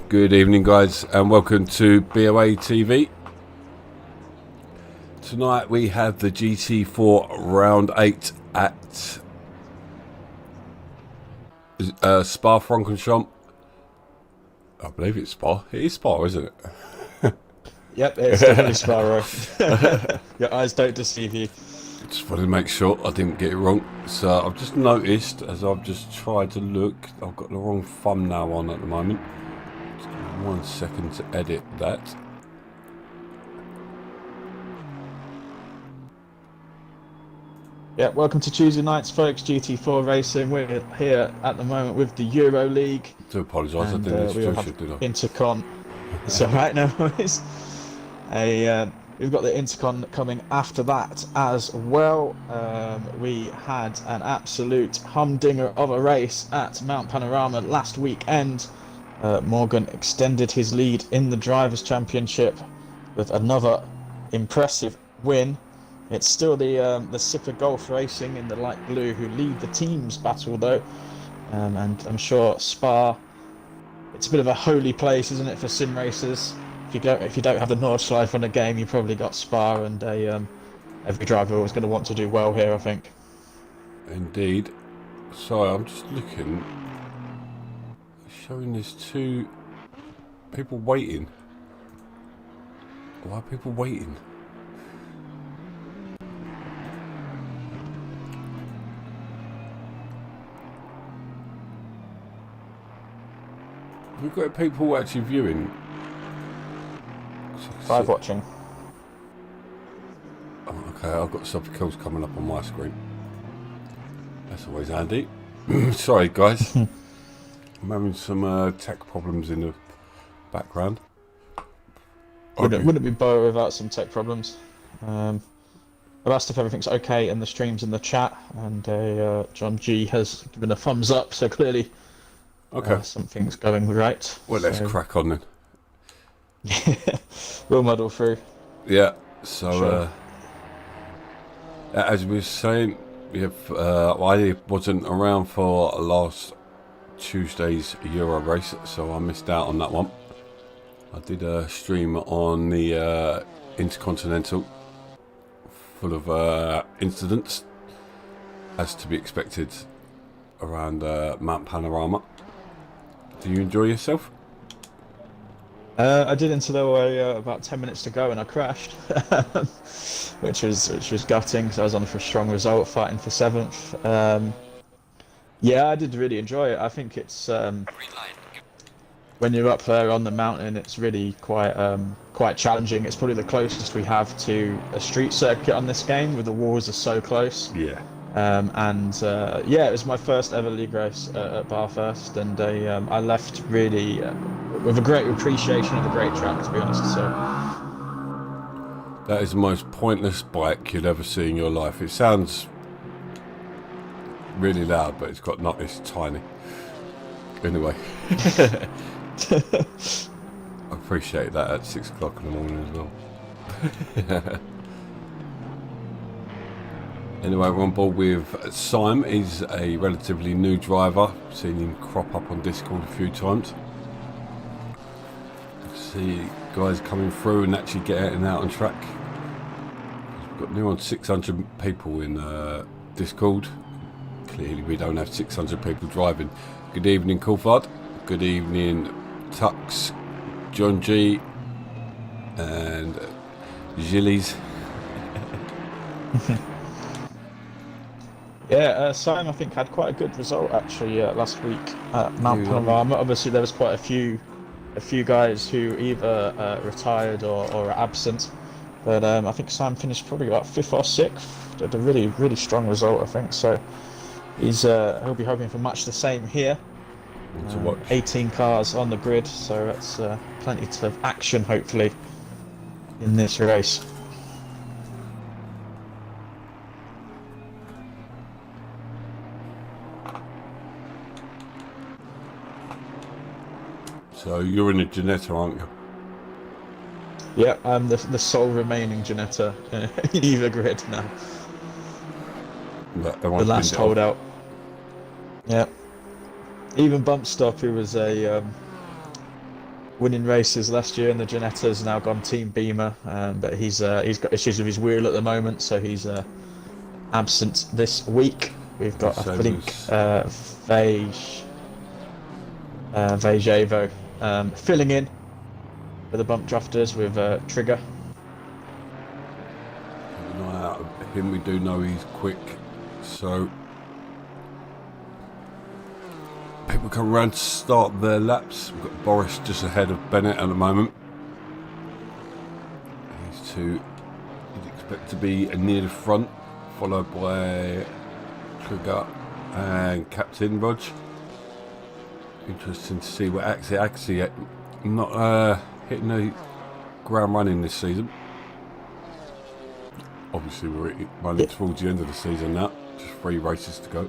Good evening, guys, and welcome to BoATV. Tonight we have the GT4 round 8 at Spa-Francorchamps. I believe it's Spa. It is Spa, isn't it? Yep, it's definitely Sparrow. Your eyes don't deceive you. Just wanted to make sure I didn't get it wrong. So I've just noticed, as I've just tried to look, I've got the wrong thumbnail on at the moment. Just give me 1 second to edit that. Yeah, welcome to Tuesday nights, folks. GT4 Racing. We're here at the moment with the Euro League. I do apologise, I And didn't we all introduce have you, did I? Intercon. It's alright, no worries. We've got the Intercon coming after that as well. We had an absolute humdinger of a race at Mount Panorama last weekend. Morgan extended his lead in the Drivers' Championship with another impressive win. It's still the Sipper Golf Racing in the light blue who lead the teams battle though, and I'm sure Spa. It's a bit of a holy place, isn't it, for sim racers? If you don't have the Nordschleife on the game, you probably got Spa, and every driver was going to want to do well here, I think. Indeed. Sorry, I'm just looking. Showing there's 2 people waiting. Why are people waiting? We've got people actually viewing. Live watching. Oh, okay, I've got something else coming up on my screen. That's always handy. Sorry, guys. I'm having some tech problems in the background. Wouldn't it be Boa without some tech problems? I've asked if everything's okay in the streams in the chat, and John G has given a thumbs up, so clearly something's going right. Well, let's crack on then. We'll muddle through. Yeah, so Sure. as we were saying, I wasn't around for last Tuesday's Euro race, so I missed out on that one. I did a stream on the Intercontinental, full of incidents, as to be expected, around Mount Panorama. Do you enjoy yourself? I did until there were about 10 minutes to go, and I crashed, which was gutting. So I was on for a strong result, fighting for 7th. Yeah, I did really enjoy it. I think it's when you're up there on the mountain, it's really quite challenging. It's probably the closest we have to a street circuit on this game, where the walls are so close. Yeah. Yeah, it was my first ever league race at Bathurst, and I left really with a great appreciation of a great track, to be honest. So that is the most pointless bike you'll ever see in your life. It sounds really loud, but it's tiny. Anyway, I appreciate that at 6 o'clock in the morning as well. Anyway, we're on board with Simon. He's a relatively new driver. Seen him crop up on Discord a few times. See guys coming through and actually getting out on track. We've got near on 600 people in Discord. Clearly we don't have 600 people driving. Good evening, Coulthard. Good evening, Tux, John G, and Gillies. yeah, Simon I think had quite a good result actually last week at Mount Panorama. Obviously there was quite a few guys who either retired or are absent, but I think Simon finished probably about 5th or 6th. Did a really strong result, I think. So he'll be hoping for much the same here. 18 cars on the grid, so that's plenty of action hopefully in this race. So you're in a Ginetta, aren't you? Yeah, I'm the sole remaining Ginetta in either grid now. The last holdout. Yeah. Even Bump Stop, who was a winning races last year in the Giannetta's, now gone Team Beamer, but he's got issues with his wheel at the moment, so he's absent this week. We've got, I think, Vejevo filling in for the bump drafters with Trigger. Keep an eye out of him. We do know he's quick, so people come around to start their laps. We've got Boris just ahead of Bennett at the moment. These two you'd expect to be near the front, followed by Trigger and Captain Rog. Interesting to see what Axie not hitting the ground running this season. Obviously we're running towards the end of the season now, just 3 races to go.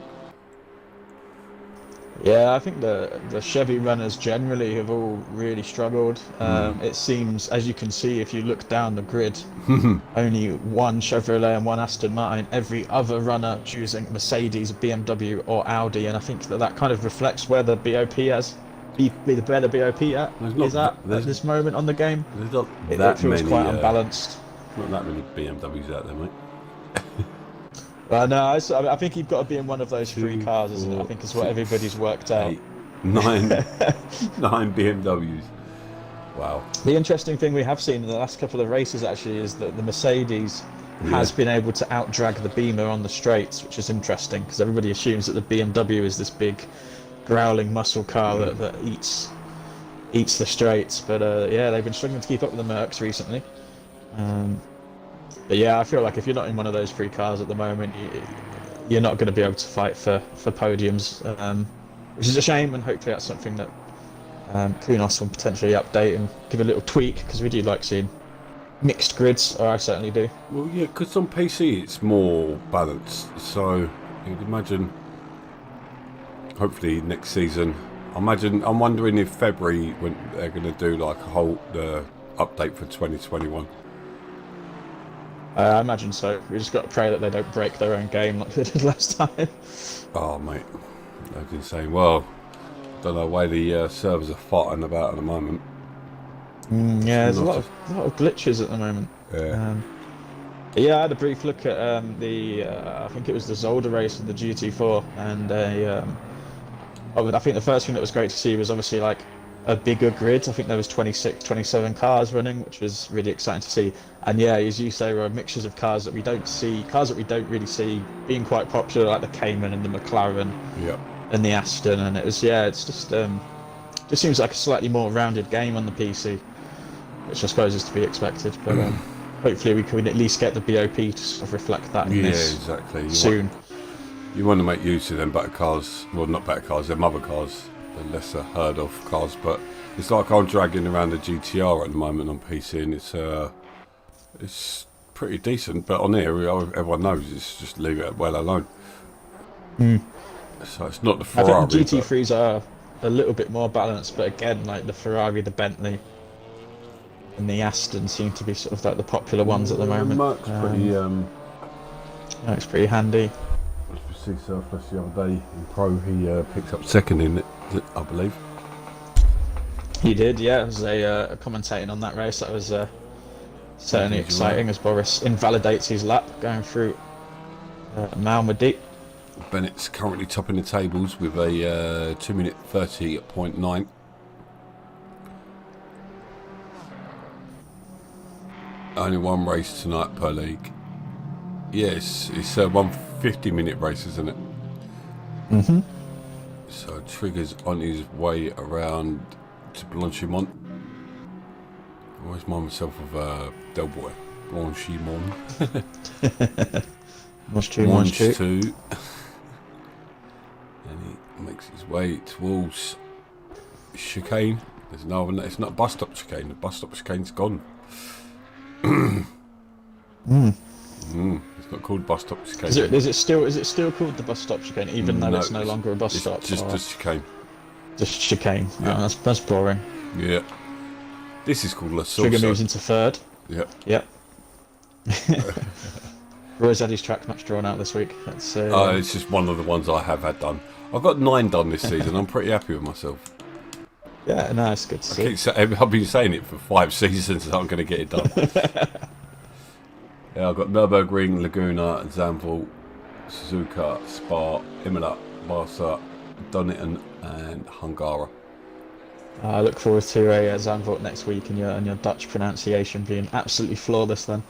Yeah, I think the Chevy runners generally have all really struggled. It seems, as you can see, if you look down the grid, only one Chevrolet and one Aston Martin. Every other runner choosing Mercedes, BMW, or Audi, and I think that kind of reflects where the BOP is at this moment on the game. There's not It that feels many, quite unbalanced. not that many BMWs out there, mate. Well, no, I think you've got to be in one of those 3 cars, isn't it? I think it's what everybody's worked out. 8, 9, 9 BMWs. Wow. The interesting thing we have seen in the last couple of races actually is that the Mercedes has been able to outdrag the Beamer on the straights, which is interesting because everybody assumes that the BMW is this big growling muscle car that eats the straights. But yeah, they've been struggling to keep up with the Mercs recently. But yeah, I feel like if you're not in one of those 3 cars at the moment, you're not going to be able to fight for podiums, which is a shame, and hopefully that's something that Kunos will potentially update and give a little tweak, because we do like seeing mixed grids, or I certainly do. Well, yeah, because on PC it's more balanced, so you'd imagine, hopefully next season, I'm wondering if February, when they're going to do like a whole update for 2021. I imagine so. We just got to pray that they don't break their own game like they did last time. Oh, mate. I've been saying, well, don't know why the servers are farting about at the moment. Yeah, there's a lot of glitches at the moment. Yeah. Yeah, I had a brief look at I think it was the Zolder race of the GT4, and I think the first thing that was great to see was obviously like a bigger grid. I think there was 26, 27 cars running, which was really exciting to see. And yeah, as you say, were mixtures of cars that we don't really see being quite popular, like the Cayman and the McLaren and the Aston. And it was, it's just seems like a slightly more rounded game on the PC, which I suppose is to be expected. But hopefully we can at least get the BOP to sort of reflect that in this exactly. soon. You want to make use of them better cars, well, not better cars, them other cars, the lesser heard of cars. But it's like I'm dragging around the GTR at the moment on PC, and it's pretty decent. But on here, everyone knows it's just leave it well alone. So it's not the Ferrari. I think the GT3s are a little bit more balanced, but again, like the Ferrari, the Bentley, and the Aston seem to be sort of like the popular ones at the moment. Mark's pretty handy. See Surface the other day in Pro, he picked up second in it, I believe. He did, yeah. I was commentating on that race. That was certainly exciting as Boris invalidates his lap going through Malmedy. Bennett's currently topping the tables with a 2-minute 30.9. Only 1 race tonight per league. Yes, it's a 150-minute race, isn't it? Mm-hmm. So Trigger's on his way around to Blanchimont. I always mind myself of Del Boy. Blanchimont. Mange two. And he makes his way towards chicane. There's no one. It's not a bus stop chicane. The bus stop chicane's gone. It's not called bus stop chicane. Is it still called the bus stop chicane, even though it's no longer a bus stop? Just chicane. Just chicane. Yeah. Oh, that's boring. Yeah. This is called La Salsa. Trigger moves into third. Yeah. Yep. Roy's had his track match drawn out this week. That's it's just one of the ones I have had done. I've got 9 done this season. I'm pretty happy with myself. Yeah, no, it's good to see. I've been saying it for 5 seasons that I'm going to get it done. Yeah, I've got Nürburgring, Laguna, Zandvoort, Suzuka, Spa, Imola, Barca, Donington, and Hungara. I look forward to a Zandvoort next week and your Dutch pronunciation being absolutely flawless then.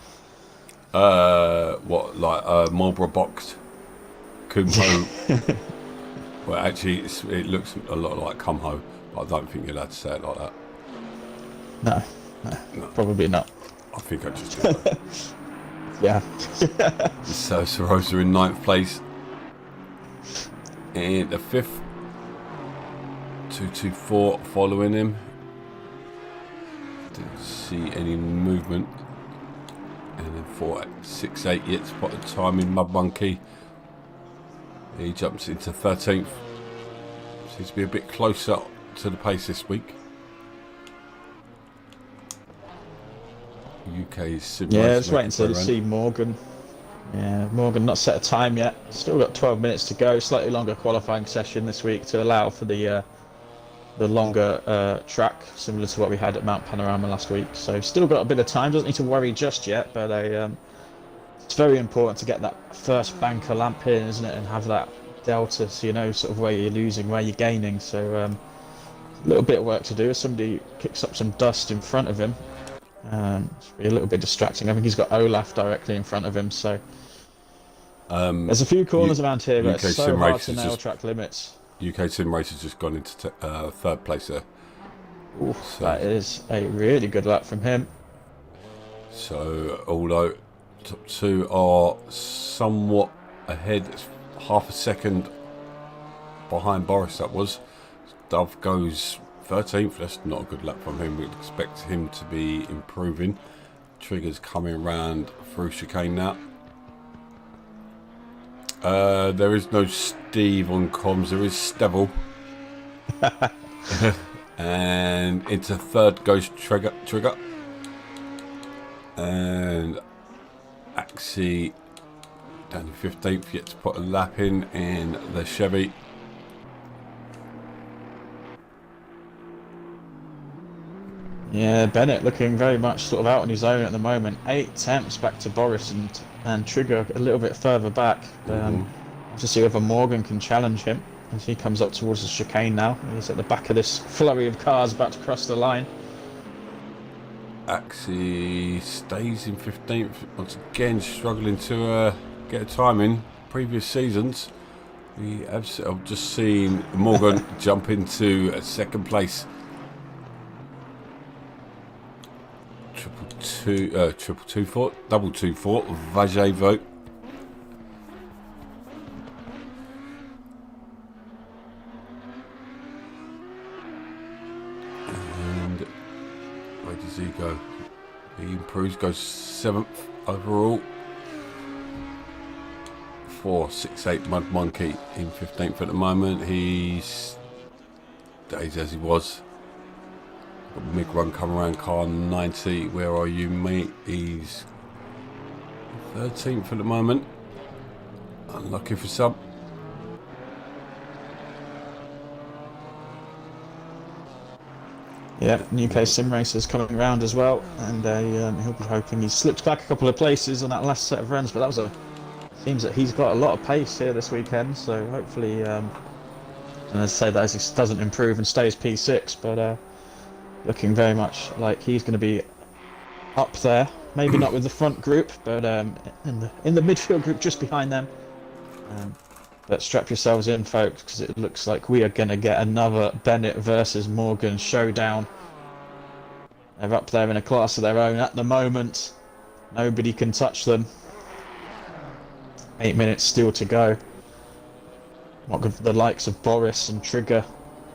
What, like Marlborough Box, Kumho? Well, actually, it looks a lot like Kumho, but I don't think you're allowed to say it like that. No, No, probably not. I think I just did that. Yeah. So Sarosa in 9th place. And the 5th, 224 following him. Didn't see any movement. And then 468 yet spot the time in Mud Monkey. He jumps into 13th. Seems to be a bit closer to the pace this week. UK's sim Yeah, race just waiting to see Morgan. Yeah, Morgan not set a time yet. Still got 12 minutes to go. Slightly longer qualifying session this week to allow for the longer track, similar to what we had at Mount Panorama last week. So still got a bit of time. Doesn't need to worry just yet, but it's very important to get that first banker lamp in, isn't it, and have that delta, so you know sort of where you're losing, where you're gaining. So a little bit of work to do. If somebody kicks up some dust in front of him, it's be a little bit distracting. I think he's got Olaf directly in front of him, so there's a few corners around here, but it's so hard to nail track limits. UK Sim Race has just gone into 3rd place there. Ooh, so that is a really good lap from him. So although top 2 are somewhat ahead, it's half a second behind Boris, that was. Dove goes 13th. That's not a good lap from him. We'd expect him to be improving. Trigger's coming around through chicane now. There is no Steve on comms. There is Stevel. And into 3rd goes Trigger. And Axie down to 15th, yet to put a lap in the Chevy. Yeah, Bennett looking very much sort of out on his own at the moment. 8 temps back to Boris and Trigger a little bit further back. To see whether Morgan can challenge him as he comes up towards the chicane now. He's at the back of this flurry of cars about to cross the line. Axie stays in 15th, once again struggling to get a time in. Previous seasons, I've just seen Morgan jump into 2nd place. Double 2-4, Vajevo. And where does he go? He improves, goes 7th overall. 468 Mud Monkey in 15th at the moment. He stays as he was. Got Mig Run come around, car 90. Where are you, mate? He's 13th at the moment. Unlucky for some. Yeah, UK Sim Racer's coming around as well, and he'll be hoping. He slipped back a couple of places on that last set of runs, but that was seems that he's got a lot of pace here this weekend. So hopefully, and I say that as he doesn't improve and stays P6, but looking very much like he's going to be up there. Maybe not with the front group, but in the midfield group just behind them. But strap yourselves in, folks, because it looks like we are going to get another Bennett versus Morgan showdown. They're up there in a class of their own at the moment. Nobody can touch them. 8 minutes still to go. What could the likes of Boris and Trigger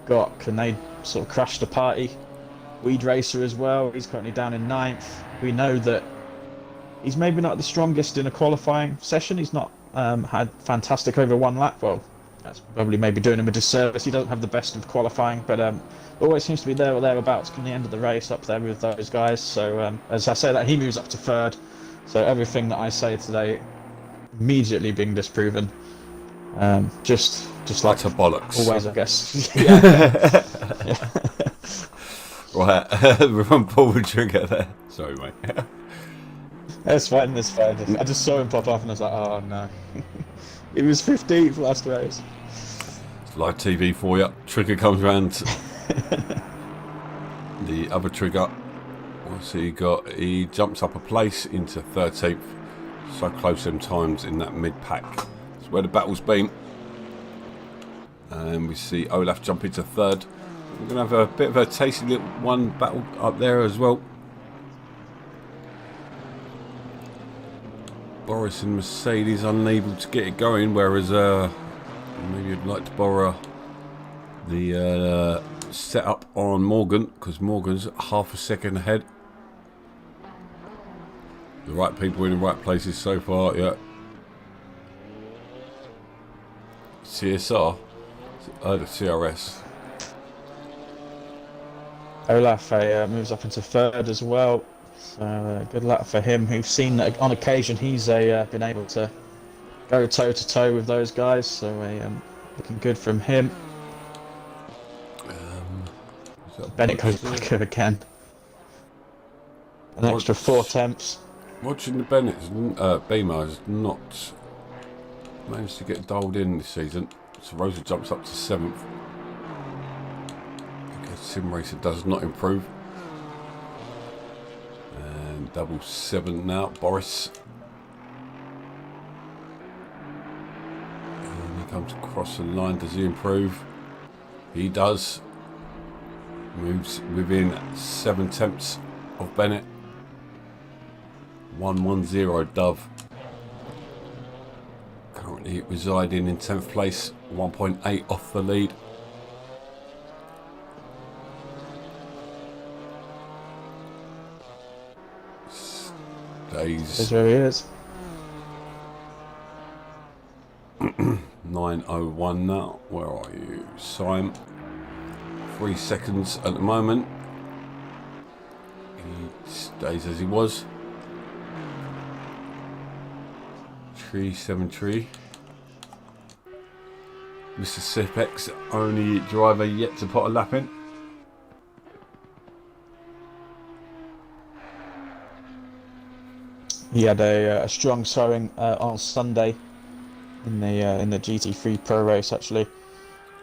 got? Can they sort of crash the party? Weed Racer as well. He's currently down in 9th. We know that he's maybe not the strongest in a qualifying session. He's not had fantastic over 1 lap. Well, that's probably maybe doing him a disservice. He doesn't have the best of qualifying, but always seems to be there or thereabouts come the end of the race, up there with those guys. So as I say that, he moves up to 3rd. So everything that I say today immediately being disproven. Just like bollocks. Always, I guess. Yeah. Yeah. Right, we're on pull the trigger there. Sorry, mate. That's fine, that's fine. I just saw him pop off and I was like, oh no. He was 15th last race. It's live TV for you. Trigger comes round. The other trigger. So he jumps up a place into 13th. So close them times in that mid pack. That's where the battle's been. And we see Olaf jump into 3rd. We're going to have a bit of a tasty little one battle up there as well. Boris and Mercedes unable to get it going, whereas maybe you'd like to borrow the setup on Morgan, because Morgan's half a second ahead. The right people in the right places so far, yeah. CSR, the CRS. Olaf moves up into 3rd as well. So good luck for him. We've seen that on occasion he's been able to go toe to toe with those guys. So looking good from him. Bennett goes back up again. An extra 4 temps. Watching the Bennett's Beamer has not managed to get dialed in this season. So Rosa jumps up to 7th. Sim Racer does not improve. And double 7 now. Boris. And he comes across the line. Does he improve? He does. Moves within 7 tenths of Bennett. 110 Dove. Currently residing in 10th place. 1.8 off the lead. That's where he is. 9:01 now. Where are you, Simon? 3 seconds at the moment. He stays as he was. 373. Mr. Sipex, only driver yet to put a lap in. He had a strong showing on Sunday in the GT3 Pro race actually.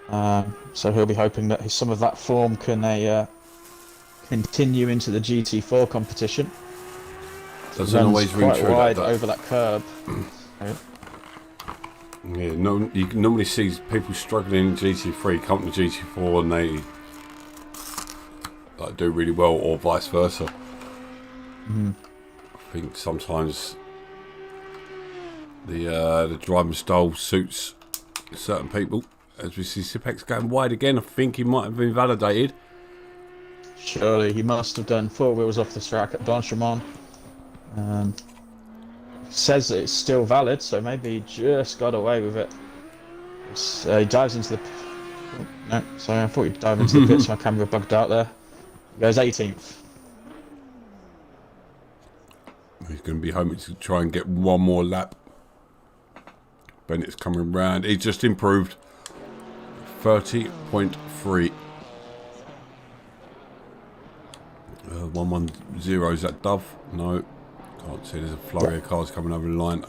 So he'll be hoping that some of that form can continue into the GT4 competition. Doesn't always ring quite true wide that. over that curb. Yeah, no, you normally see people struggling in GT3, come to GT4 and they like do really well, or vice versa. Mm. I think sometimes the driving style suits certain people. As we see Sipex going wide again, I think he might have been validated. Surely he must have done 4 wheels off the track at Blanchemont. Says that it's still valid, so maybe he just got away with it. He dives into the... Oh, no, sorry, I thought he'd dive into the pits. My camera bugged out there. He goes 18th. He's going to be hoping to try and get one more lap. Bennett's coming round. He's just improved. 30.3. 110, is that Dove? No. Can't see, there's a flurry of cars coming over the line.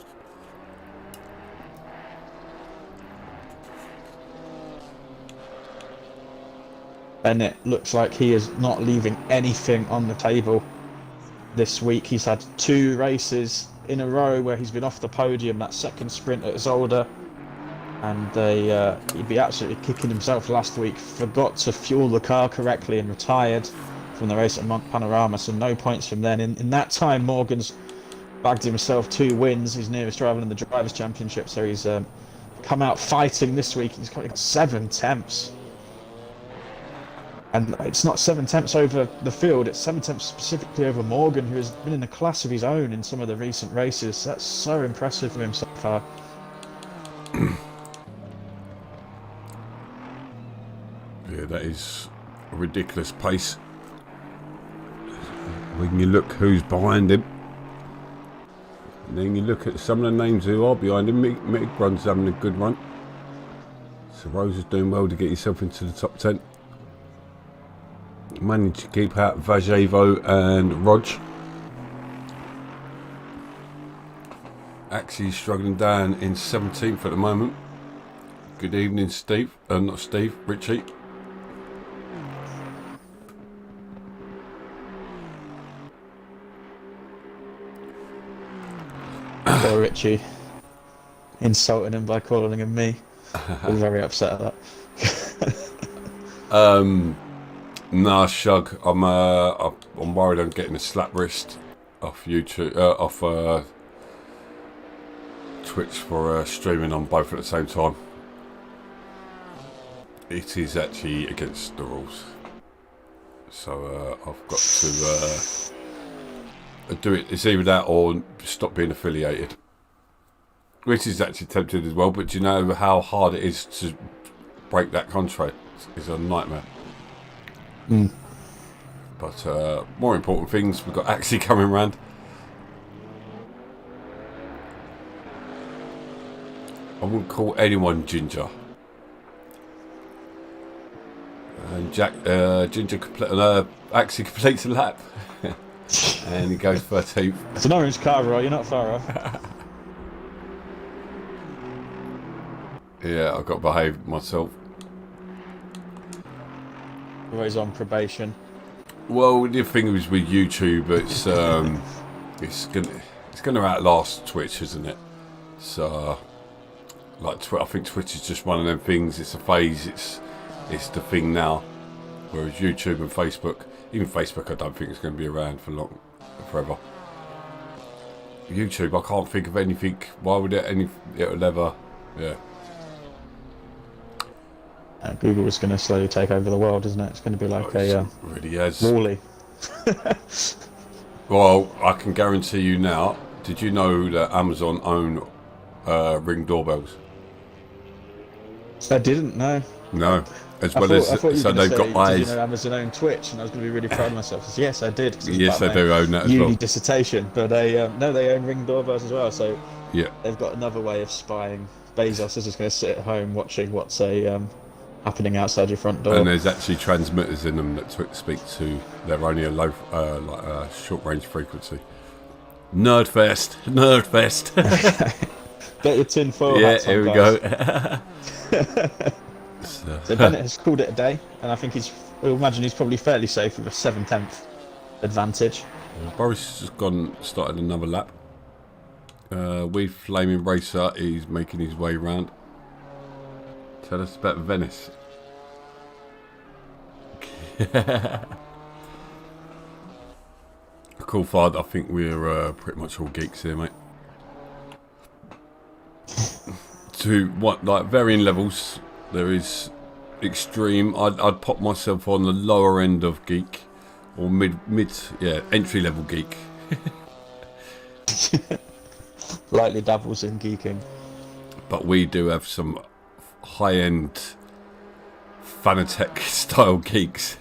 Bennett looks like he is not leaving anything on the table this week. He's had 2 races in a row where he's been off the podium. That second sprint at Zolder, and he'd be absolutely kicking himself last week. Forgot to fuel the car correctly and retired from the race at Mont Panorama, so no points from then. In that time, Morgan's bagged himself 2 wins. He's nearest rival in the Drivers' Championship, so he's come out fighting this week. He's got 7 temps. And it's not 7 temps over the field, it's 7 temps specifically over Morgan, who has been in a class of his own in some of the recent races. That's so impressive from him so far. Yeah, that is a ridiculous pace. When you look who's behind him, and then you look at some of the names who are behind him. Mick Brun's having a good run. So Rose is doing well to get yourself into the top 10. Managed to keep out Vajevo and Rog. Actually struggling down in 17th at the moment. Good evening, Steve. Not Steve, Richie. Poor Richie. Insulting him by calling him me. I'm very upset at that. Nah, Shug. I'm worried I'm getting a slap wrist off YouTube, off Twitch for streaming on both at the same time. It is actually against the rules, so I've got to do it. It's either that or stop being affiliated, which is actually tempted as well. But do you know how hard it is to break that contract? It's a nightmare. But more important things, we've got Axie coming round. I wouldn't call anyone Ginger. And Ginger Axie completes a lap. And he goes 13th. It's an orange car, right? You're not far off. Yeah, I've got to behave myself. Always on probation. Well, the thing is with YouTube, it's gonna outlast Twitch, isn't it? So, like, I think Twitch is just one of them things. It's a phase. It's the thing now. Whereas YouTube and Facebook, even Facebook, I don't think it's going to be around forever. YouTube, I can't think of anything. Why would it'll never? Yeah. Google is going to slowly take over the world, isn't it? It's going to be like really has. Wall-E. Well, I can guarantee you now. Did you know that Amazon own Ring doorbells? I didn't know. No, I thought they've got eyes. Did you know Amazon own Twitch? And I was going to be really proud of myself. So, yes, I did. Yes, I do own that as well. Dissertation, but they own Ring doorbells as well. So yeah, they've got another way of spying. Bezos is just going to sit at home watching what's happening outside your front door. And there's actually transmitters in them that speak to. They're only a low, like a short range frequency. Nerdfest. Get your tin foil yeah, hats on, here we guys. go. So Bennett has called it a day, and I think we'll imagine he's probably fairly safe with a 7/10 advantage. Boris has started another lap. With Flaming Racer, he's making his way round. Tell us about Venice. Cool, Fard. I think we're pretty much all geeks here, mate. To varying levels. There is extreme. I'd pop myself on the lower end of geek, or mid, entry level geek. Lightly dabbles in geeking. But we do have some high end Fanatec style geeks.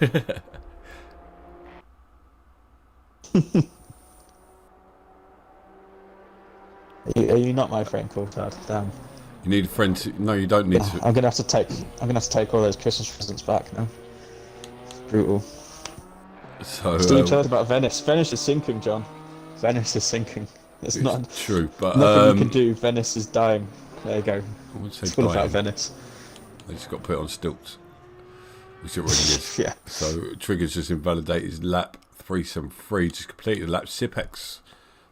Are you not my friend, Coulthard? Damn. You need a friend to... No, you don't need to... I'm gonna have to take all those Christmas presents back now. Brutal. So Steve told about Venice. Venice is sinking, John. Venice is sinking. It's not true, but nothing you can do. Venice is dying. There you go. I would say it's all dying. about Venice. They just got to put it on stilts, which it already is. Yeah. So Trigger's just invalidated his lap 373. Just completed the lap. Sipex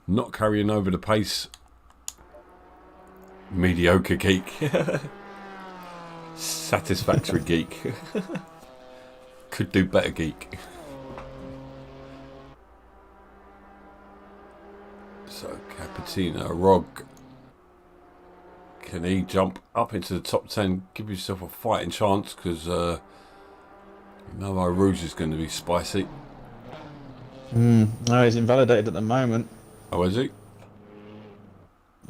not carrying over the pace. Mediocre geek. Satisfactory geek. Could do better geek. So Capitina Rog, can he jump up into the top 10, give yourself a fighting chance, because you know our Rouge is going to be spicy. No, he's invalidated at the moment. Oh, is he?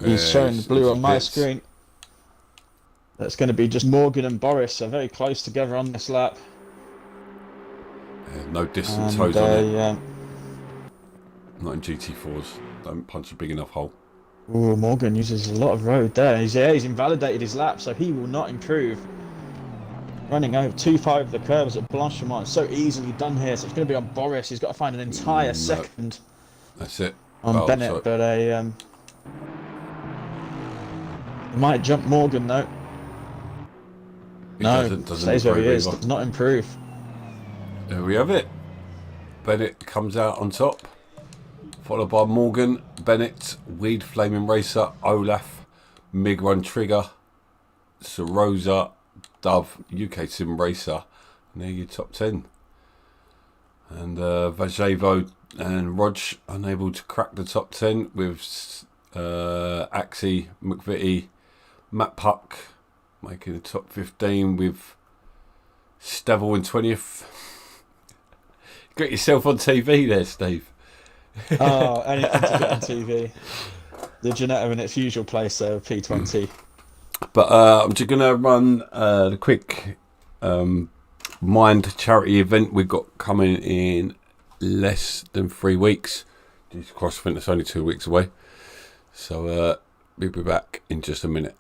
He's showing the blue on my screen. That's going to be just Morgan and Boris are very close together on this lap. No distant toes on it. Yeah. Not in GT4s. Don't punch a big enough hole. Ooh, Morgan uses a lot of road there. He's invalidated his lap, so he will not improve. running over 2.5 the curves at Blanchimont. It's so easily done here, so it's going to be on Boris. He's got to find an entire No, second that's it. on Oh, Bennett, sorry. but he might jump Morgan though. He No, doesn't stays where he improve is, either. does not improve. There we have it. Bennett comes out on top, followed by Morgan, Bennett, Weed Flaming Racer, Olaf, Mig Run Trigger, Sarosa, Dove, UK Sim Racer, and they're your top 10. And Vajevo and Rog unable to crack the top 10 with Axie, McVitie, Matt Puck making the top 15 with Stevel in 20th. Got yourself on TV there, Steve. Oh, anything to get on TV. The Janetta in its usual place there, P20. But I'm just going to run the quick Mind charity event we've got coming in less than 3 weeks. Jesus Christ, I think it's only 2 weeks away. So we'll be back in just a minute.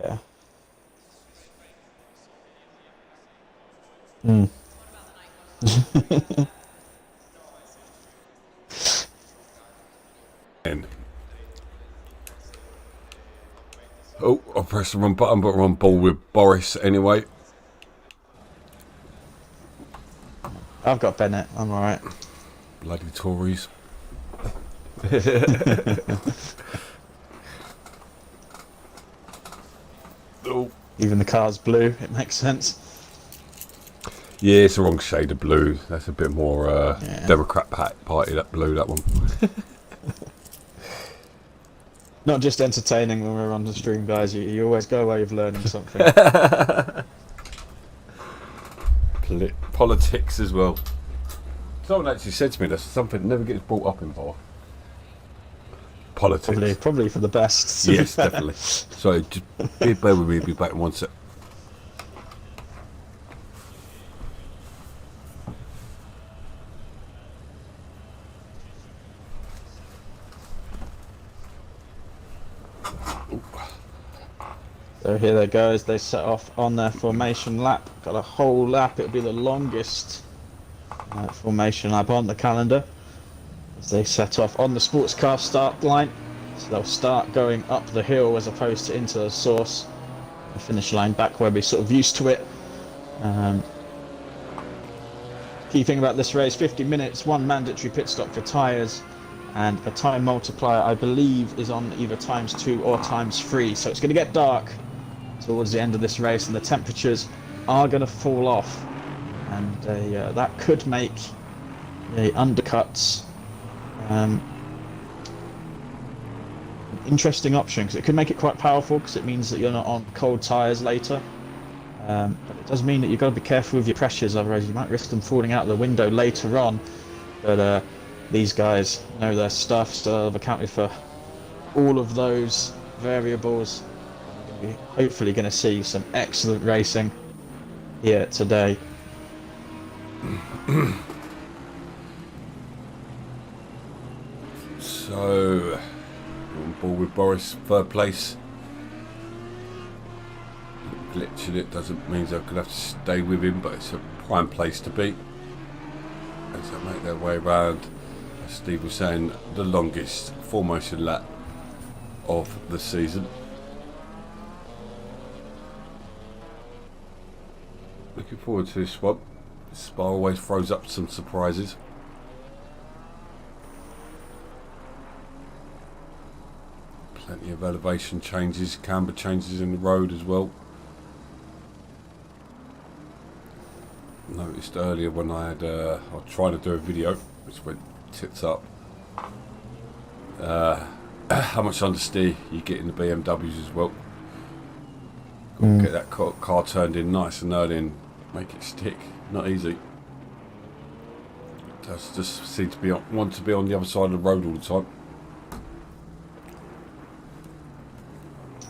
Yeah. Mm. Oh, I pressed the wrong button, but we're on ball with Boris anyway. I've got Bennett, I'm alright. Bloody Tories. Oh. Even the car's blue, it makes sense. Yeah, it's the wrong shade of blue. That's a bit more Yeah. Democrat Party, that blue, that one. Not just entertaining when we're on the stream, guys. You always go away with learning something. Politics as well. Someone actually said to me that's something that never gets brought up in bar. Politics. Probably for the best. Yes, definitely. Sorry, just bear with me. Be back in one sec. So here they go as they set off on their formation lap. Got a whole lap. It'll be the longest formation lap on the calendar as they set off on the sports car start line. So they'll start going up the hill as opposed to into the source. The finish line back where we're sort of used to it. Key thing about this race, 50 minutes, 1 mandatory pit stop for tyres, and a time multiplier I believe is on either ×2 or ×3. So it's going to get dark towards the end of this race and the temperatures are going to fall off, and that could make the undercuts Interesting option because it could make it quite powerful because it means that you're not on cold tyres later. But it does mean that you've got to be careful with your pressures, otherwise you might risk them falling out the window later on. But these guys know their stuff, so they've accounted for all of those variables. We're hopefully going to see some excellent racing here today. So, on board with Boris, third place. Glitching it doesn't mean they're going to have to stay with him, but it's a prime place to be. As they make their way around, as Steve was saying, the longest formation lap of the season. Looking forward to this one. Spa always throws up some surprises. Plenty of elevation changes, camber changes in the road as well. Noticed earlier when I had I was trying to do a video which went tits up, how much understeer you get in the BMWs as well. Got to get that car turned in nice and early and make it stick. Not easy. It does just seem to be want to be on the other side of the road all the time.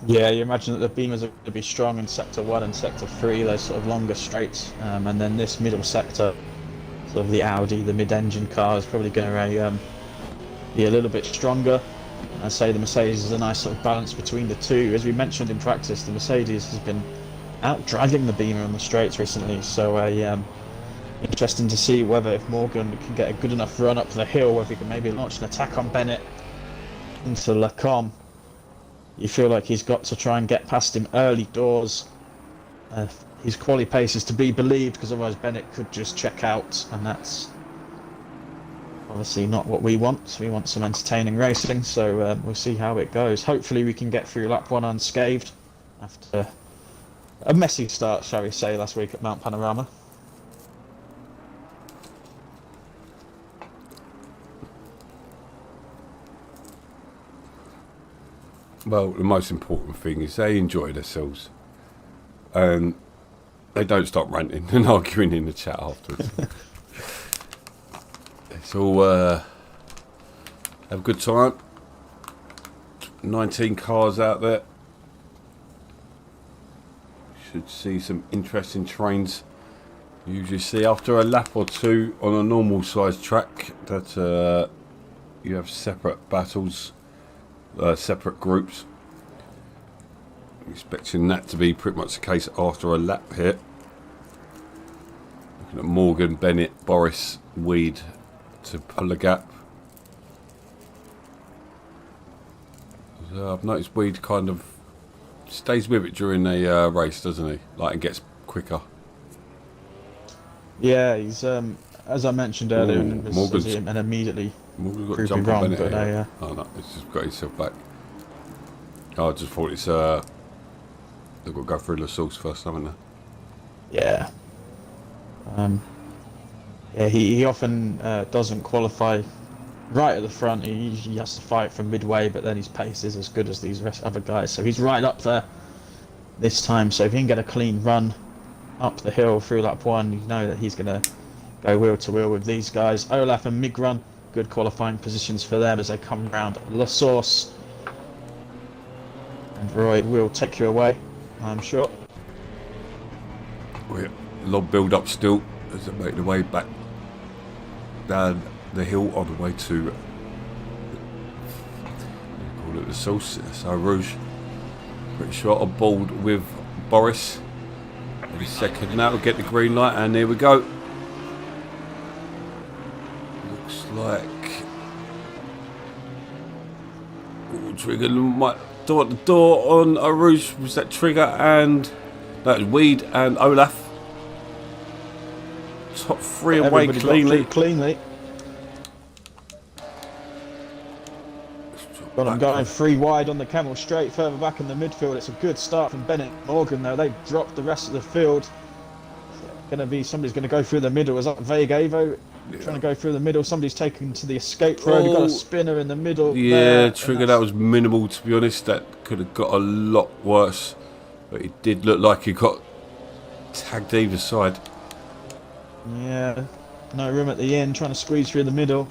Yeah, you imagine that the Beamers are going to be strong in Sector 1 and Sector 3, those sort of longer straights, and then this middle sector, sort of the Audi, the mid-engine car, is probably going to be a little bit stronger. I'd say the Mercedes is a nice sort of balance between the two. As we mentioned in practice, the Mercedes has been out driving the Beamer on the straights recently, so interesting to see whether if Morgan can get a good enough run up the hill, whether he can maybe launch an attack on Bennett into Lacombe. You feel like he's got to try and get past him early doors. His quali pace is to be believed, because otherwise Bennett could just check out, and that's obviously not what we want. We want some entertaining racing, so we'll see how it goes. Hopefully we can get through lap 1 unscathed after a messy start, shall we say, last week at Mount Panorama. Well, the most important thing is they enjoy themselves, and they don't stop ranting and arguing in the chat afterwards. It's all have a good time. 19 cars out there. Should see some interesting trains. You usually see after a lap or two on a normal sized track that you have separate battles. Separate groups. I'm expecting that to be pretty much the case after a lap here. Looking at Morgan, Bennett, Boris, Weed to pull the gap. I've noticed Weed kind of stays with it during the race, doesn't he? Like, and gets quicker. Yeah, he's as I mentioned earlier, and immediately. Morgan's got to jump on Bennett here. Oh no, it's just got himself back. Oh, I just thought it's they've got to go through the source first, haven't they? Yeah. Yeah, he often doesn't qualify right at the front. He usually has to fight from midway, but then his pace is as good as these other guys. So he's right up there this time. So if he can get a clean run up the hill through lap 1, you know that he's going to go wheel to wheel with these guys. Olaf and Migrun, good qualifying positions for them as they come round La Source. And Roy will take you away, I'm sure. We're a lot of build up still as they make their way back down the hill on the way to call it the Source, so Rouge. Pretty sure on board with Boris. Any second now we'll get the green light, and here we go. Looks like Trigger might door at the door on a Rouge. Was that Trigger and that was Weed and Olaf? Top 3 away cleanly. But I'm going 3 wide on the Camel Straight, further back in the midfield. It's a good start from Bennett Morgan, though. They dropped the rest of the field. Somebody's going to go through the middle. Is that Vague Avo? trying to go through the middle. Somebody's taken to the escape road. We've got a spinner in the middle. Yeah, Trigger, that was minimal, to be honest. That could have got a lot worse. But it did look like he got tagged either side. Yeah, no room at the end, trying to squeeze through the middle.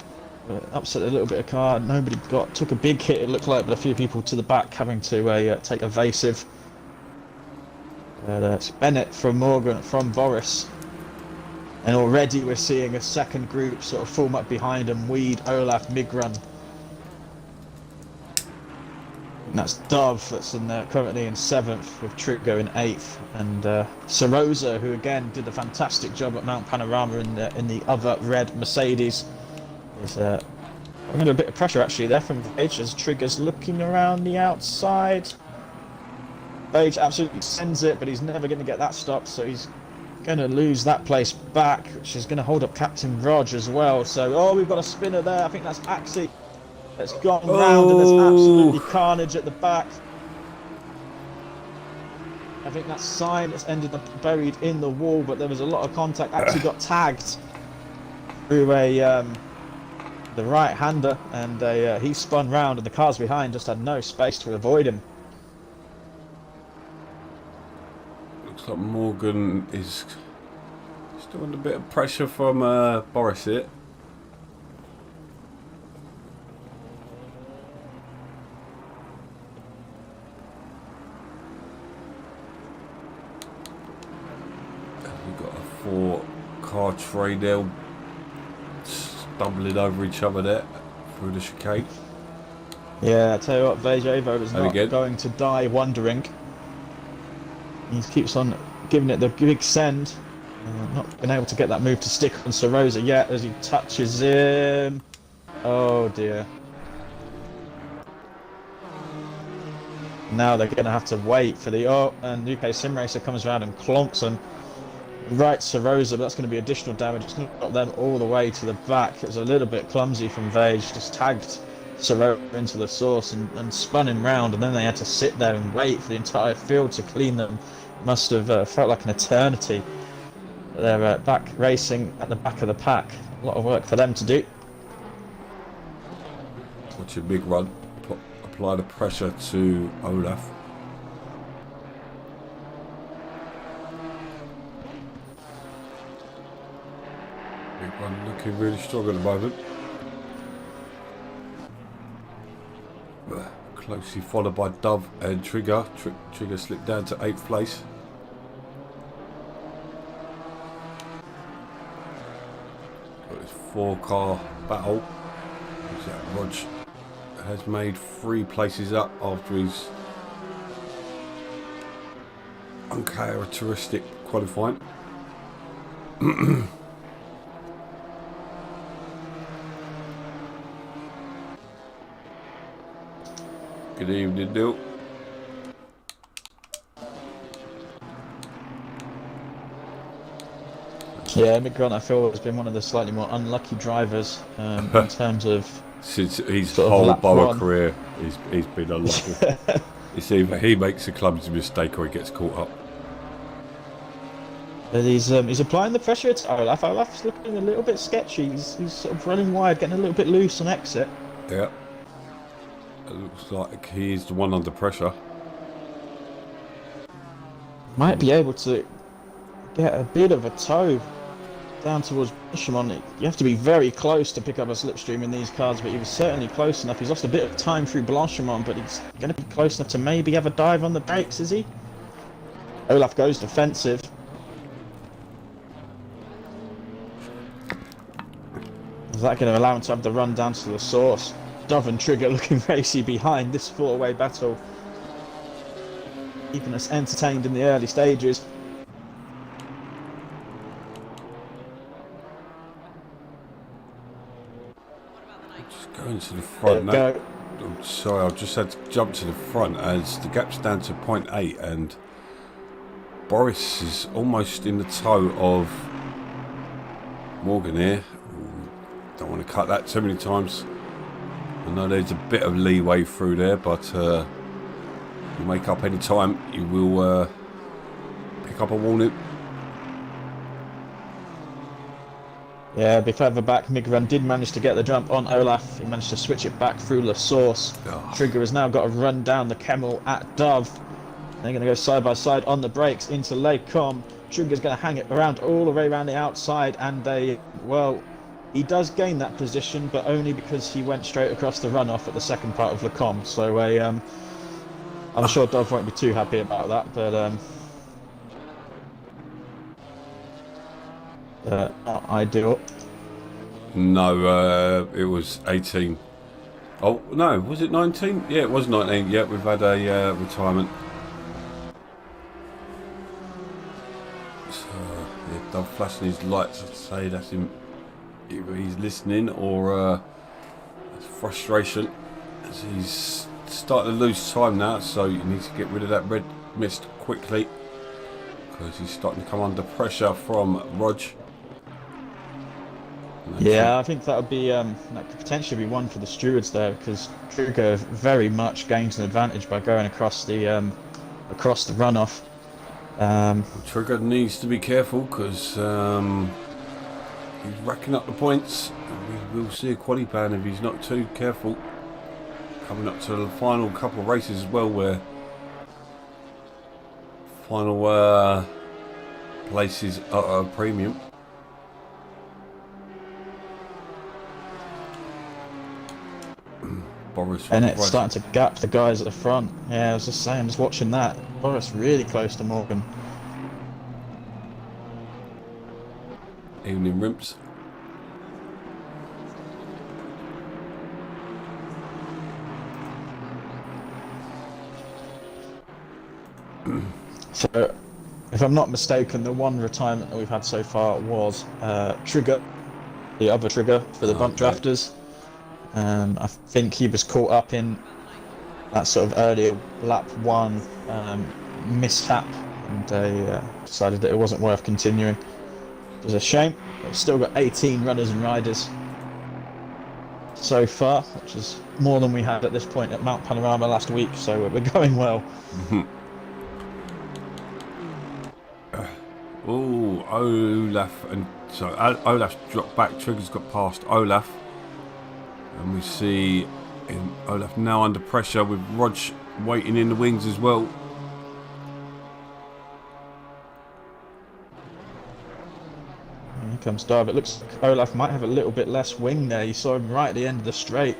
Upset a little bit of car. Nobody took a big hit, it looked like, but a few people to the back having to take evasive. It's Bennett from Morgan, from Boris. And already we're seeing a second group sort of form up behind him. Weed, Olaf, Migrun. And that's Dove that's currently in 7th, with Trigger in 8th. And Sarosa, who again did a fantastic job at Mount Panorama in the other red Mercedes. Is under a bit of pressure actually there from Vage as Trigger's looking around the outside. Vage absolutely sends it, but he's never going to get that stop, so he's going to lose that place back, which is going to hold up Captain Rog as well. So, we've got a spinner there. I think that's Axie. That's gone round, and there's absolutely carnage at the back. I think that sign has ended up buried in the wall, but there was a lot of contact. Axie got tagged through the right-hander, and he spun round, and the cars behind just had no space to avoid him. Looks like Morgan is still under a bit of pressure from Boris here. We've got a 4-car trade there, stumbling over each other there through the chicane. Yeah, I tell you what, Vejevo is not going to die wondering. He keeps on giving it the big send. Not been able to get that move to stick on Sarosa yet as he touches him. Oh dear. Now they're going to have to wait for the... and UK Sim Racer comes around and clonks him. Right, Sarosa, but that's going to be additional damage. It's going to got them all the way to the back. It was a little bit clumsy from Vage. Just tagged Sarosa into the source and spun him round, and then they had to sit there and wait for the entire field to clean them. Must have felt like an eternity. They're back racing at the back of the pack. A lot of work for them to do. Watch a big run. Apply the pressure to Olaf. Big run looking really strong at the moment. Closely followed by Dove and Trigger. Trigger slipped down to 8th place. Got this 4-car battle. Rog has made 3 places up after his uncharacteristic qualifying. Good evening, Neil. Yeah, Mick Grant, I feel, has been one of the slightly more unlucky drivers in terms of... Since his whole BoA career, he's been unlucky. It's either he makes a clumsy mistake or he gets caught up. But he's applying the pressure to Olaf. Olaf's looking a little bit sketchy. He's sort of running wide, getting a little bit loose on exit. Yeah. It looks like he is the one under pressure. Might be able to get a bit of a tow down towards Blanchimont. You have to be very close to pick up a slipstream in these cars, but he was certainly close enough. He's lost a bit of time through Blanchimont, but he's going to be close enough to maybe have a dive on the brakes, is he? Olaf goes defensive. Is that going to allow him to have the run down to the source? Dove and Trigger looking racy behind this 4-way battle, keeping us entertained in the early stages. Just going to the front now. I'm sorry, I just had to jump to the front as the gap's down to 0.8 and Boris is almost in the toe of Morgan here. Don't want to cut that too many times. I know there's a bit of leeway through there, but you make up any time, you will pick up a warning. Yeah, a bit further back, Migran did manage to get the jump on Olaf. He managed to switch it back through La Source. Oh. Trigger has now got to run down the Kemmel at Dove. They're going to go side by side on the brakes into Lacombe. Trigger's going to hang it around all the way around the outside, and he does gain that position, but only because he went straight across the runoff at the second part of Lacombe. So I'm sure Dove won't be too happy about that, but not ideal. No, it was 18. Oh, no, was it 19? Yeah, it was 19. Yeah, we've had a retirement. So, yeah, Dove flashing his lights. I'd say that's him. Either he's listening or it's frustration. As he's starting to lose time now, so you need to get rid of that red mist quickly. Because he's starting to come under pressure from Rog. Yeah, I think that would be that could potentially be one for the stewards there, because Trigger very much gains an advantage by going across the runoff. Trigger needs to be careful because he's racking up the points. We will see a quali ban if he's not too careful. Coming up to the final couple of races as well, where final places are a premium. Boris And it's starting to gap the guys at the front. Yeah, I was just saying, just watching that. Boris really close to Morgan. Evening Rimps. So, if I'm not mistaken, the one retirement that we've had so far was Trigger, the other Trigger for the bump drafters. I think he was caught up in that sort of earlier lap 1 mishap, and they decided that it wasn't worth continuing. It was a shame. We've still got 18 runners and riders so far, which is more than we had at this point at Mount Panorama last week, so we're going well. Oh, Olaf, and so Olaf's dropped back. Trigger's got past Olaf, and we see Olaf now under pressure with Rog waiting in the wings as well. Here comes Dove. It looks like Olaf might have a little bit less wing there. You saw him right at the end of the straight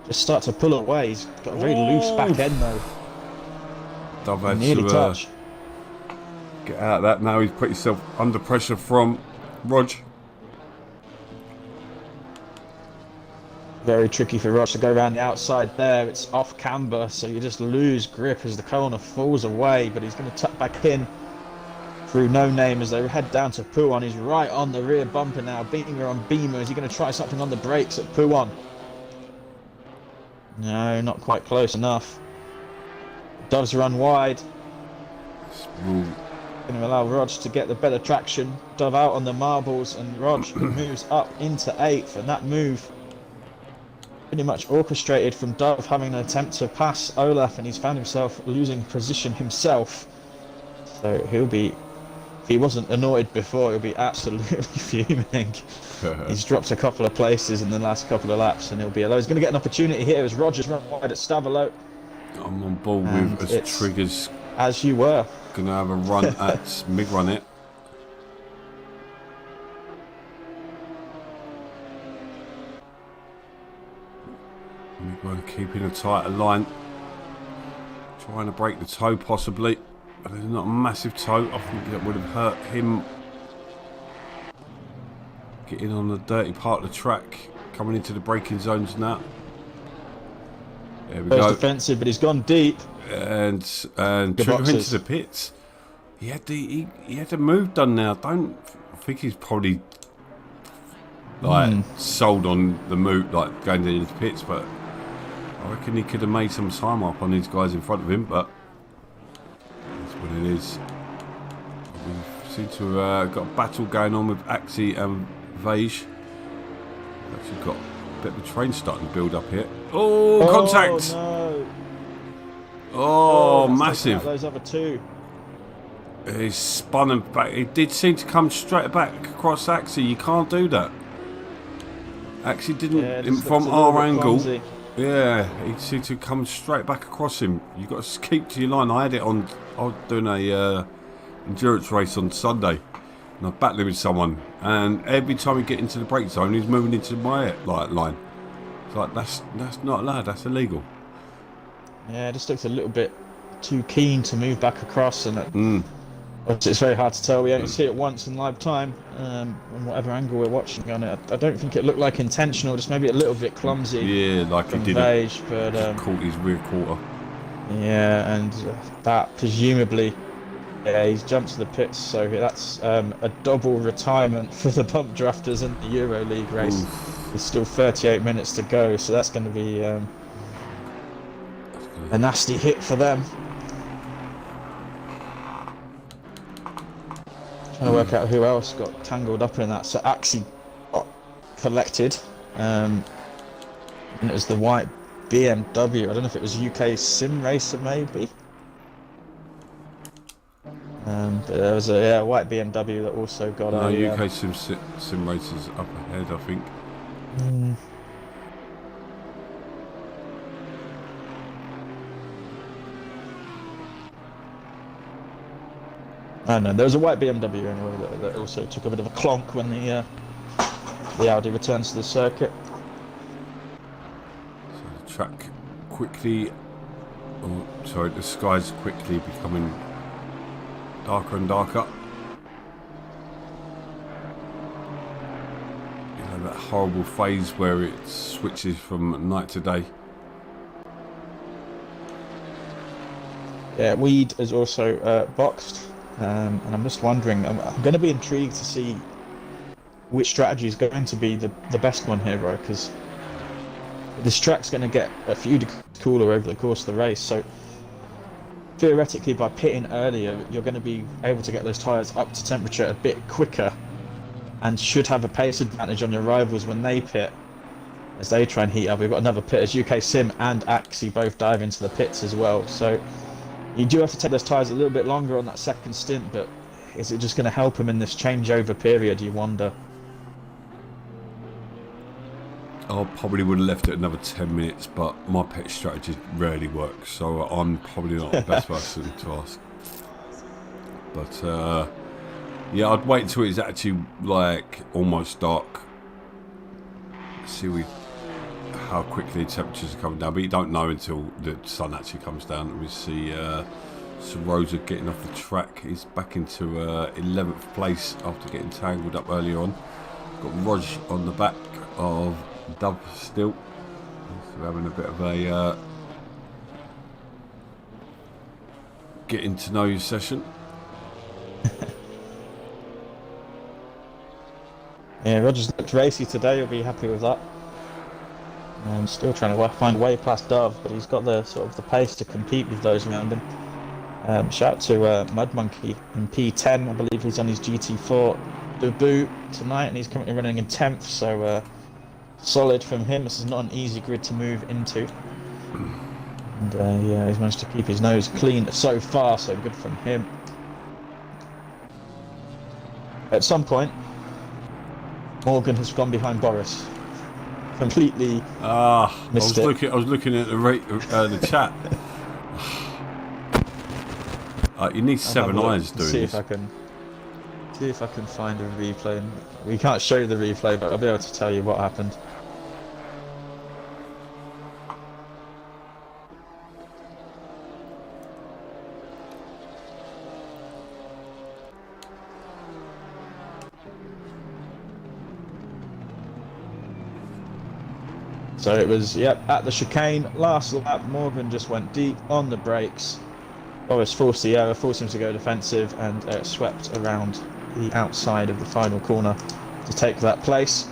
just start to pull away. He's got a very loose back end though. Dove had nearly to touch. get out of that. Now he's put himself under pressure from Rog. Very tricky for Roche to go around the outside there. It's off camber, so you just lose grip as the corner falls away, but he's going to tuck back in through No Name as they head down to Pouon. He's right on the rear bumper now. Beamer on Beamer. Is he going to try something on the brakes at Pouon? No, not quite close enough. Doves run wide. Going to allow Rog to get the better traction. Dove out on the marbles, and Rog moves up into 8th, and that move pretty much orchestrated from Dove having an attempt to pass Olaf, and he's found himself losing position himself. So he'll be, if he wasn't annoyed before, he'll be absolutely fuming. He's dropped a couple of places in the last couple of laps, and he'll be alone. He's going to get an opportunity here as Rogers run wide at Stavalo. I'm on board with as Trigger's as you were going to have a run at mid-run it. Mid-run keeping a tighter line. Trying to break the toe possibly. But there's not a massive toe. I think that would have hurt him. Getting on the dirty part of the track. Coming into the braking zones now. There we go. Defensive, but he's gone deep. And Trigger into the pits. He had the move done now. I think he's probably like sold on the move, like going into the pits, but I reckon he could have made some time up on these guys in front of him, but that's what it is. We seem to have got a battle going on with Axie and Vage. Actually got a bit of a train starting to build up here. Oh, contact! No. Oh, massive. Those other two. He spun and back. It did seem to come straight back across Axie. You can't do that. Axie didn't, Yeah, it just from looks a little our bit angle. clumsy. Yeah, he seemed to come straight back across him. You got to keep to your line. I had it on. I was doing a endurance race on Sunday, and I was battling with someone. And every time we get into the brake zone, he's moving into my line. It's like that's not allowed. That's illegal. Yeah, it just looks a little bit too keen to move back across, and obviously it's very hard to tell. We only see it once in live time, on whatever angle we're watching on it. I don't think it looked like intentional, just maybe a little bit clumsy. Yeah, like from he did it. Vage, but Just caught his rear quarter. yeah, and that presumably, yeah, he's jumped to the pits, so that's a double retirement for the bump drafters in the Euro League race. There's still 38 minutes to go, so that's going to be a nasty hit for them. Trying to work out who else got tangled up in that. So Axie got collected, and it was the white BMW. I don't know if it was UK Sim Racer, maybe. But there was a white BMW that also got a UK Sim Racers up ahead, I think. I don't know. There was a white BMW anyway that also took a bit of a clonk when the Audi returns to the circuit. So the track quickly, the sky's quickly becoming darker and darker. You know, that horrible phase where it switches from night to day. Yeah, Weed is also boxed. And I'm just wondering, I'm going to be intrigued to see which strategy is going to be the best one here, bro, because this track's going to get a few degrees cooler over the course of the race. So theoretically, by pitting earlier, you're going to be able to get those tyres up to temperature a bit quicker, and should have a pace advantage on your rivals when they pit, as they try and heat up. We've got another pit as UK Sim and Axie both dive into the pits as well. So you do have to take those tyres a little bit longer on that second stint, but is it just going to help him in this changeover period, you wonder? I probably would have left it another 10 minutes, but my pit strategy rarely works, so I'm probably not the best person to ask. But yeah, I'd wait until it's actually like almost dark. See how quickly temperatures are coming down, but you don't know until the sun actually comes down. We see Rosa getting off the track. He's back into 11th place after getting tangled up earlier on. Got Rog on the back of Dove still. So having a bit of a getting to know you session. Yeah, Roger's looked racy today. You'll be happy with that. I'm still trying to find a way past Dove, but he's got the sort of the pace to compete with those around him. Shout out to Mud Monkey in P10. I believe he's on his GT4 debut tonight, and he's currently running in 10th. So solid from him. This is not an easy grid to move into. And yeah, he's managed to keep his nose clean so far. So good from him. At some point, Morgan has gone behind Boris. Completely missed it. I was looking at the chat. You need 7 eyes doing see this. See if I can find a replay. We can't show you the replay, but I'll be able to tell you what happened. So it was, at the chicane, last lap, Morgan just went deep on the brakes. Boris forced the error, forced him to go defensive, and swept around the outside of the final corner to take that place.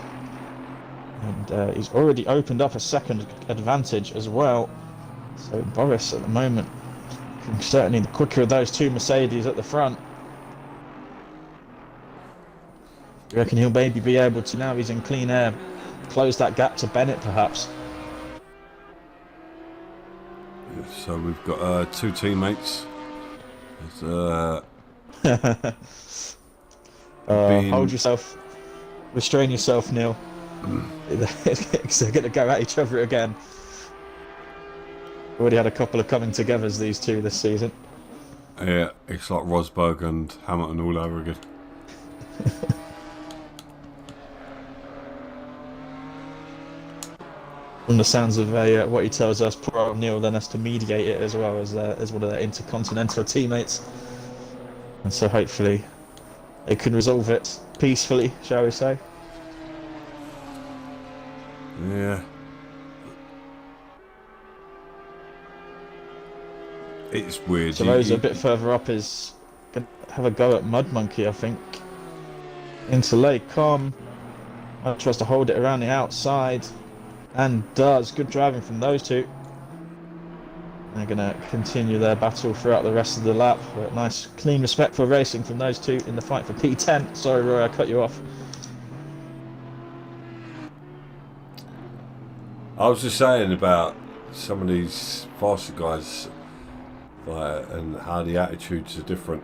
And he's already opened up a second advantage as well. So Boris at the moment, certainly the quicker of those two Mercedes at the front. You reckon he'll maybe be able to, now he's in clean air, close that gap to Bennett perhaps? So we've got 2 teammates. There's Hold Being yourself, restrain yourself, Neil. They're going to go at each other again. Already had a couple of coming togethers, these two, this season. yeah, it's like Rosberg and Hamilton all over again. From the sounds of what he tells us, poor old Neil then has to mediate it as well as one of their intercontinental teammates. And so hopefully they can resolve it peacefully, shall we say. Yeah. It's weird. So those a bit further up is going to have a go at Mud Monkey, I think. Into late calm. Tries to hold it around the outside. And does. Good driving from those two. They're going to continue their battle throughout the rest of the lap. But nice, clean, respectful racing from those two in the fight for P10. Sorry, Roy, I cut you off. I was just saying about some of these faster guys, and how the attitudes are different.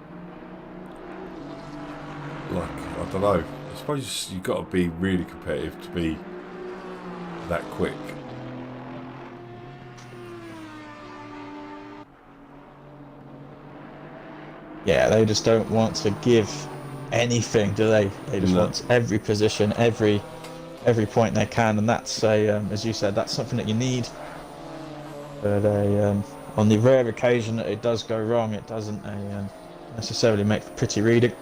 Like, I don't know. I suppose you've got to be really competitive to be that quick. Yeah, they just don't want to give anything, do they? They just want every position, every point they can, and that's as you said, that's something that you need. But on the rare occasion that it does go wrong, it doesn't necessarily make for pretty reading.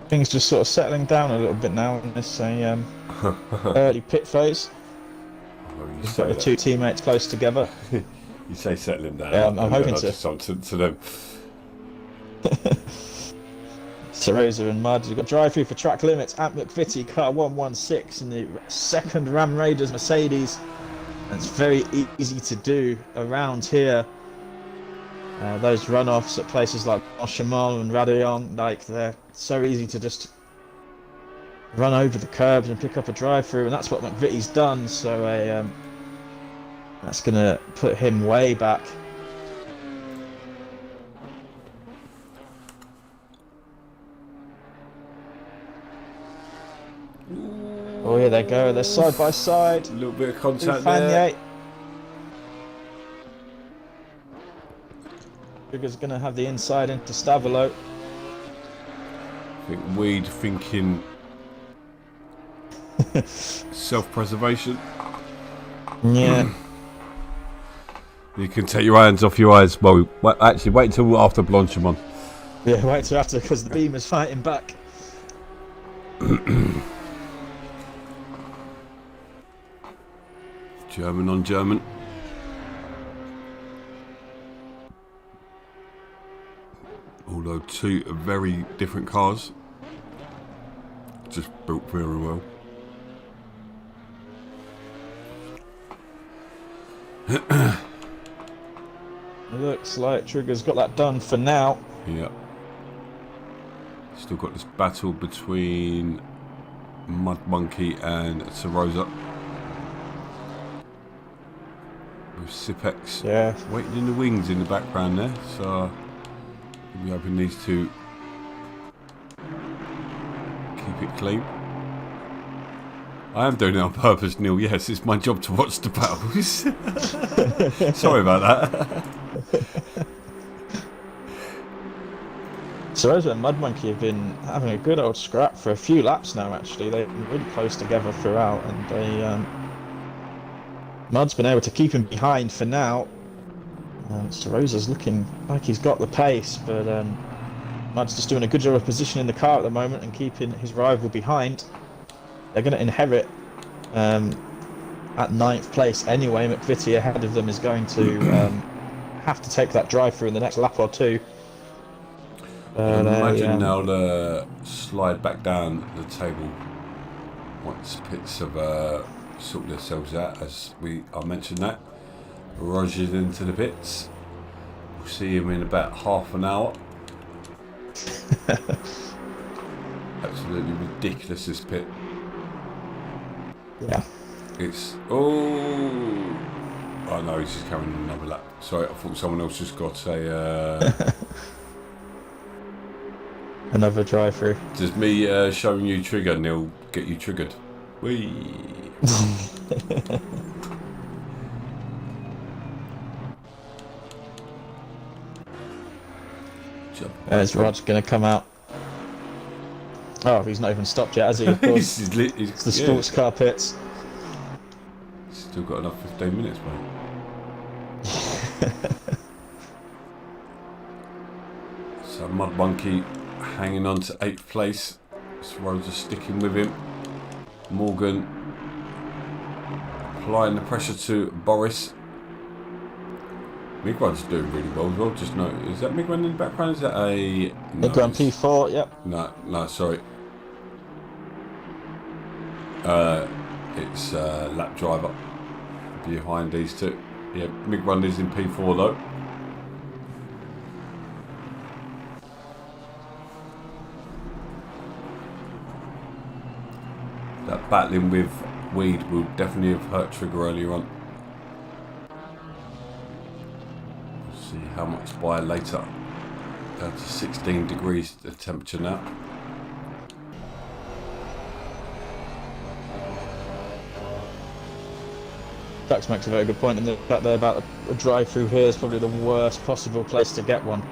Things just sort of settling down a little bit now in this early pit phase. You've got the two teammates close together. You say settling down. Yeah, I'm hoping to. Just something to them. Rosa and Mud. You've got drive through for track limits at McVitie, car 116 in the second Ram Raiders Mercedes. And it's very easy to do around here. Those runoffs at places like Chamal and Radillon, like they're so easy to just run over the curbs and pick up a drive through, and that's what McVitie's done. So that's going to put him way back. Oh, here they go. They're side by side. A little bit of contact there. Trigger's going to have the inside into Stavolo. I think Weed thinking self-preservation. Yeah. You can take your hands off your eyes. Well, actually, wait until after Blanchimon. Yeah, wait till after, because the beam is fighting back. German on German. Although two very different cars. Just built very well. Looks like Trigger's got that done for now. Yeah. Still got this battle between Mud Monkey and Rosa. With Sipex waiting in the wings in the background there. So we'll be hoping these two keep it clean. I am doing it on purpose, Neil. Yes, it's my job to watch the battles. Sorry about that. So Rosa and Mud Monkey have been having a good old scrap for a few laps now, actually. They've been really close together throughout, and they, Mud's been able to keep him behind for now. So Rosa's looking like he's got the pace, but Mud's just doing a good job of positioning the car at the moment and keeping his rival behind. They're going to inherit at 9th place anyway. McVitie ahead of them is going to have to take that drive through in the next lap or two. Imagine now to slide back down the table once pits have sorted themselves out, as I mentioned that. Roger's into the pits. We'll see him in about half an hour. Absolutely ridiculous, this pit. Yeah. It's... Oh! Oh no, he's just carrying another lap. Sorry, I thought someone else just got a... Another drive-through. Does me showing you trigger, Neil, get you triggered? Whee! There's Rod's going to come out. Oh, he's not even stopped yet, has he? Of course. It's the sports car pits. Still got another 15 minutes, mate. So Mud Monkey hanging on to 8th place. Rhodes are sticking with him. Morgan applying the pressure to Boris. Migran's doing really well as well. Just know, is that Migran in the background? Is that a... No, Migran P4, yep. No, sorry. It's lap driver behind these two. Yeah, Migran is in P4 though. That battling with Weed will definitely have hurt Trigger earlier on. We'll see how much by later. Down to 16 degrees the temperature now. Dax makes a very good point in the fact there about the drive-through here is probably the worst possible place to get one.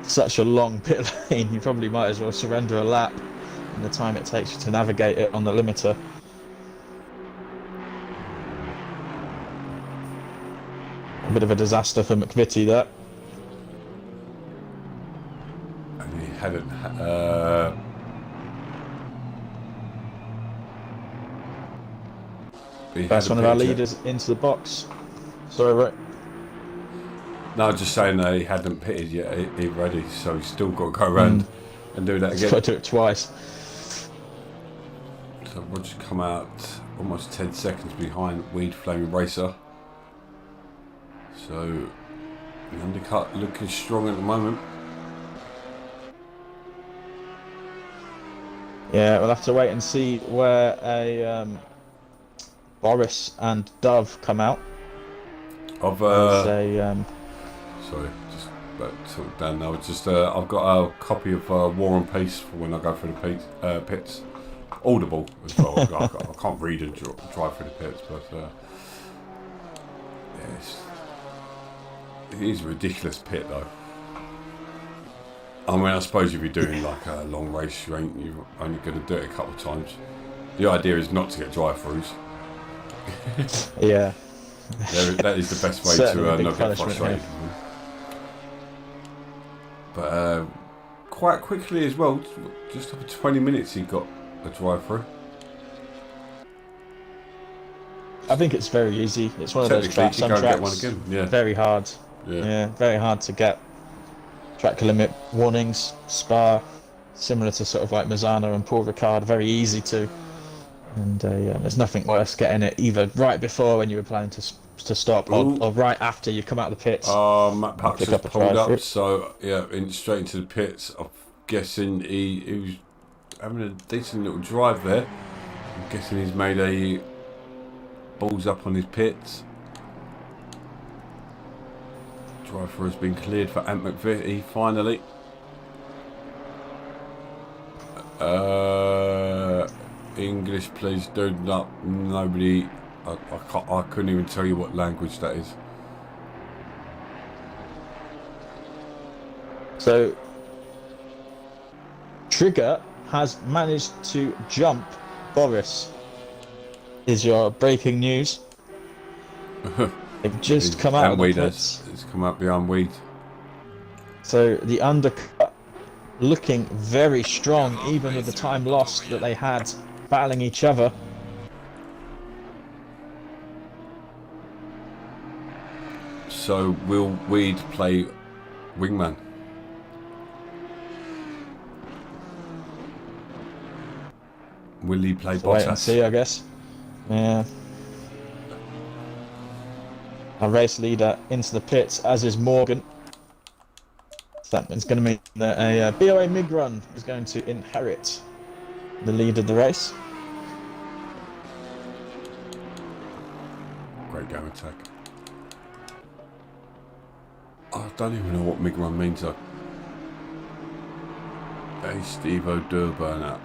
Such a long pit lane, you probably might as well surrender a lap in the time it takes you to navigate it on the limiter. A bit of a disaster for McVitie there. And he hadn't... That's one of our leaders into the box. Sorry, right. No, just saying that he hadn't pitted yet already, so he's still got to go around and do that again. He's got to do it twice. So Roger's come out almost 10 seconds behind Weed Flaming Racer. So the undercut looking strong at the moment. Yeah, we'll have to wait and see where a Boris and Dove come out. Sorry, just talk down now. Just I've got a copy of War and Peace for when I go through the pits. Audible as well. I can't read and drive through the pits, but yes, it is a ridiculous pit though. I mean, I suppose if you're doing like a long race, you're only going to do it a couple of times. The idea is not to get drive-throughs. Yeah. That is the best way to not get frustrated. Yeah. But quite quickly as well, just over 20 minutes he got a drive-through. I think it's very easy. It's one of those tracks, some tracks, one again. Yeah. Very hard. Yeah, very hard to get track limit warnings. Spa, similar to sort of like Mazzano and Paul Ricard, very easy to. And there's nothing worse getting it either right before when you were planning to stop or right after you come out of the pits. Matt Puck's just pulled up, so yeah, straight into the pits. I'm guessing he was having a decent little drive there. I'm guessing he's made a balls up on his pits. Driver has been cleared for Ant McVitie finally. English, please do not. Nobody. I couldn't even tell you what language that is. So Trigger has managed to jump Boris. Is your breaking news? They've just come out of the pits. It's come out behind Weed. So the undercut looking very strong, even with the time lost that they had battling each other. So will Weed play wingman? Will he play Bottas? Wait and see, I guess. Yeah. Our race leader into the pits, as is Morgan. That is going to mean that a BOA MIG run is going to inherit the lead of the race. Great game attack. I don't even know what MIG run means though. Hey, Steve-O Durburner.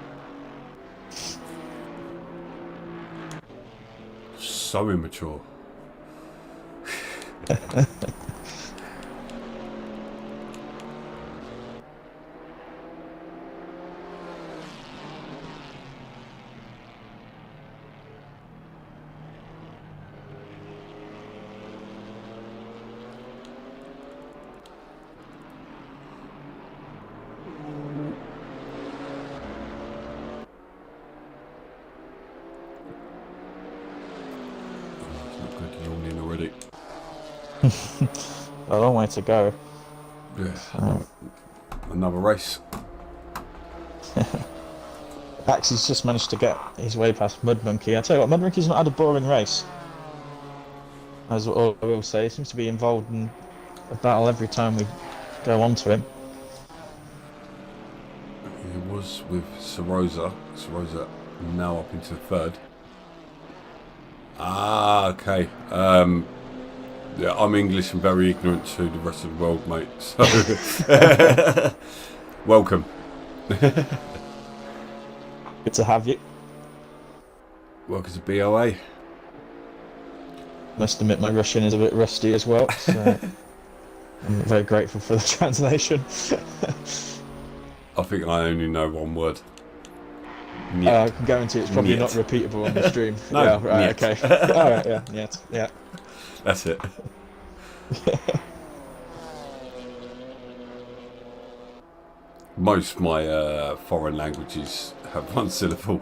So immature. A long way to go. Yeah. Another race. Axie's just managed to get his way past Mud Monkey. I tell you what, Mud Monkey's not had a boring race. That's all I will say. He seems to be involved in a battle every time we go on to him. He was with Sarosa. Sarosa now up into third. Ah, okay. Yeah, I'm English and very ignorant to the rest of the world, mate. So, welcome. Good to have you. Welcome to BOA. Must admit my Russian is a bit rusty as well, so I'm very grateful for the translation. I think I only know one word. I can guarantee it's probably not repeatable on the stream. No, yeah, right, okay. Alright, yeah. That's it. Most of my foreign languages have one syllable.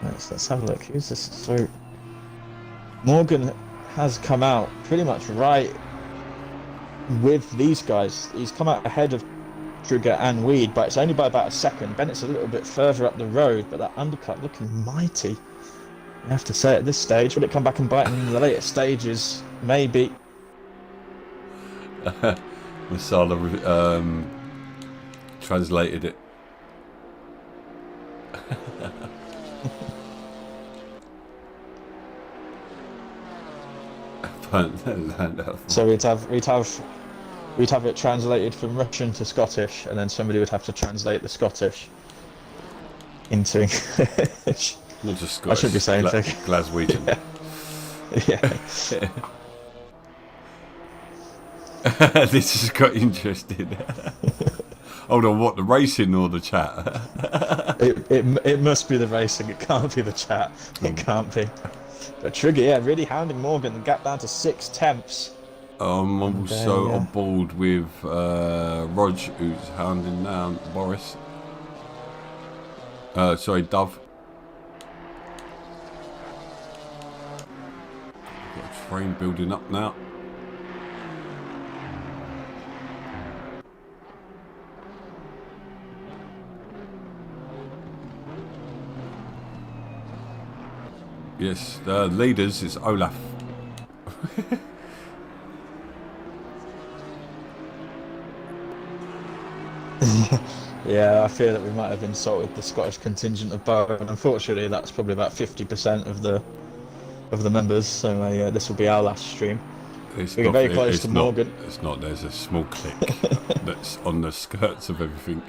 Let's have a look. Who's this? So Morgan has come out pretty much right with these guys. He's come out ahead of Trigger and Weed, but it's only by about a second. Bennett's a little bit further up the road, but that undercut looking mighty. You have to say at this stage, will it come back and bite in the later stages? Maybe. Masala translated it. So we'd have it translated from Russian to Scottish, and then somebody would have to translate the Scottish into English. Not just Scottish. I should be saying Glaswegian. Yeah. This has got interesting. Hold on, what, the racing or the chat? It must be the racing. It can't be the chat. It can't be. But Trigger, yeah, really hounding Morgan. The gap down to 6/10. I'm also on board with Rog, who's hounding down Boris. Sorry, Dove. Got a train building up now. Yes, the leaders is Olaf. Yeah, I fear that we might have insulted the Scottish contingent of Bow, and unfortunately that's probably about 50% of the members, so this will be our last stream. We're very close to Morgan. It's not, there's a small clique that's on the skirts of everything.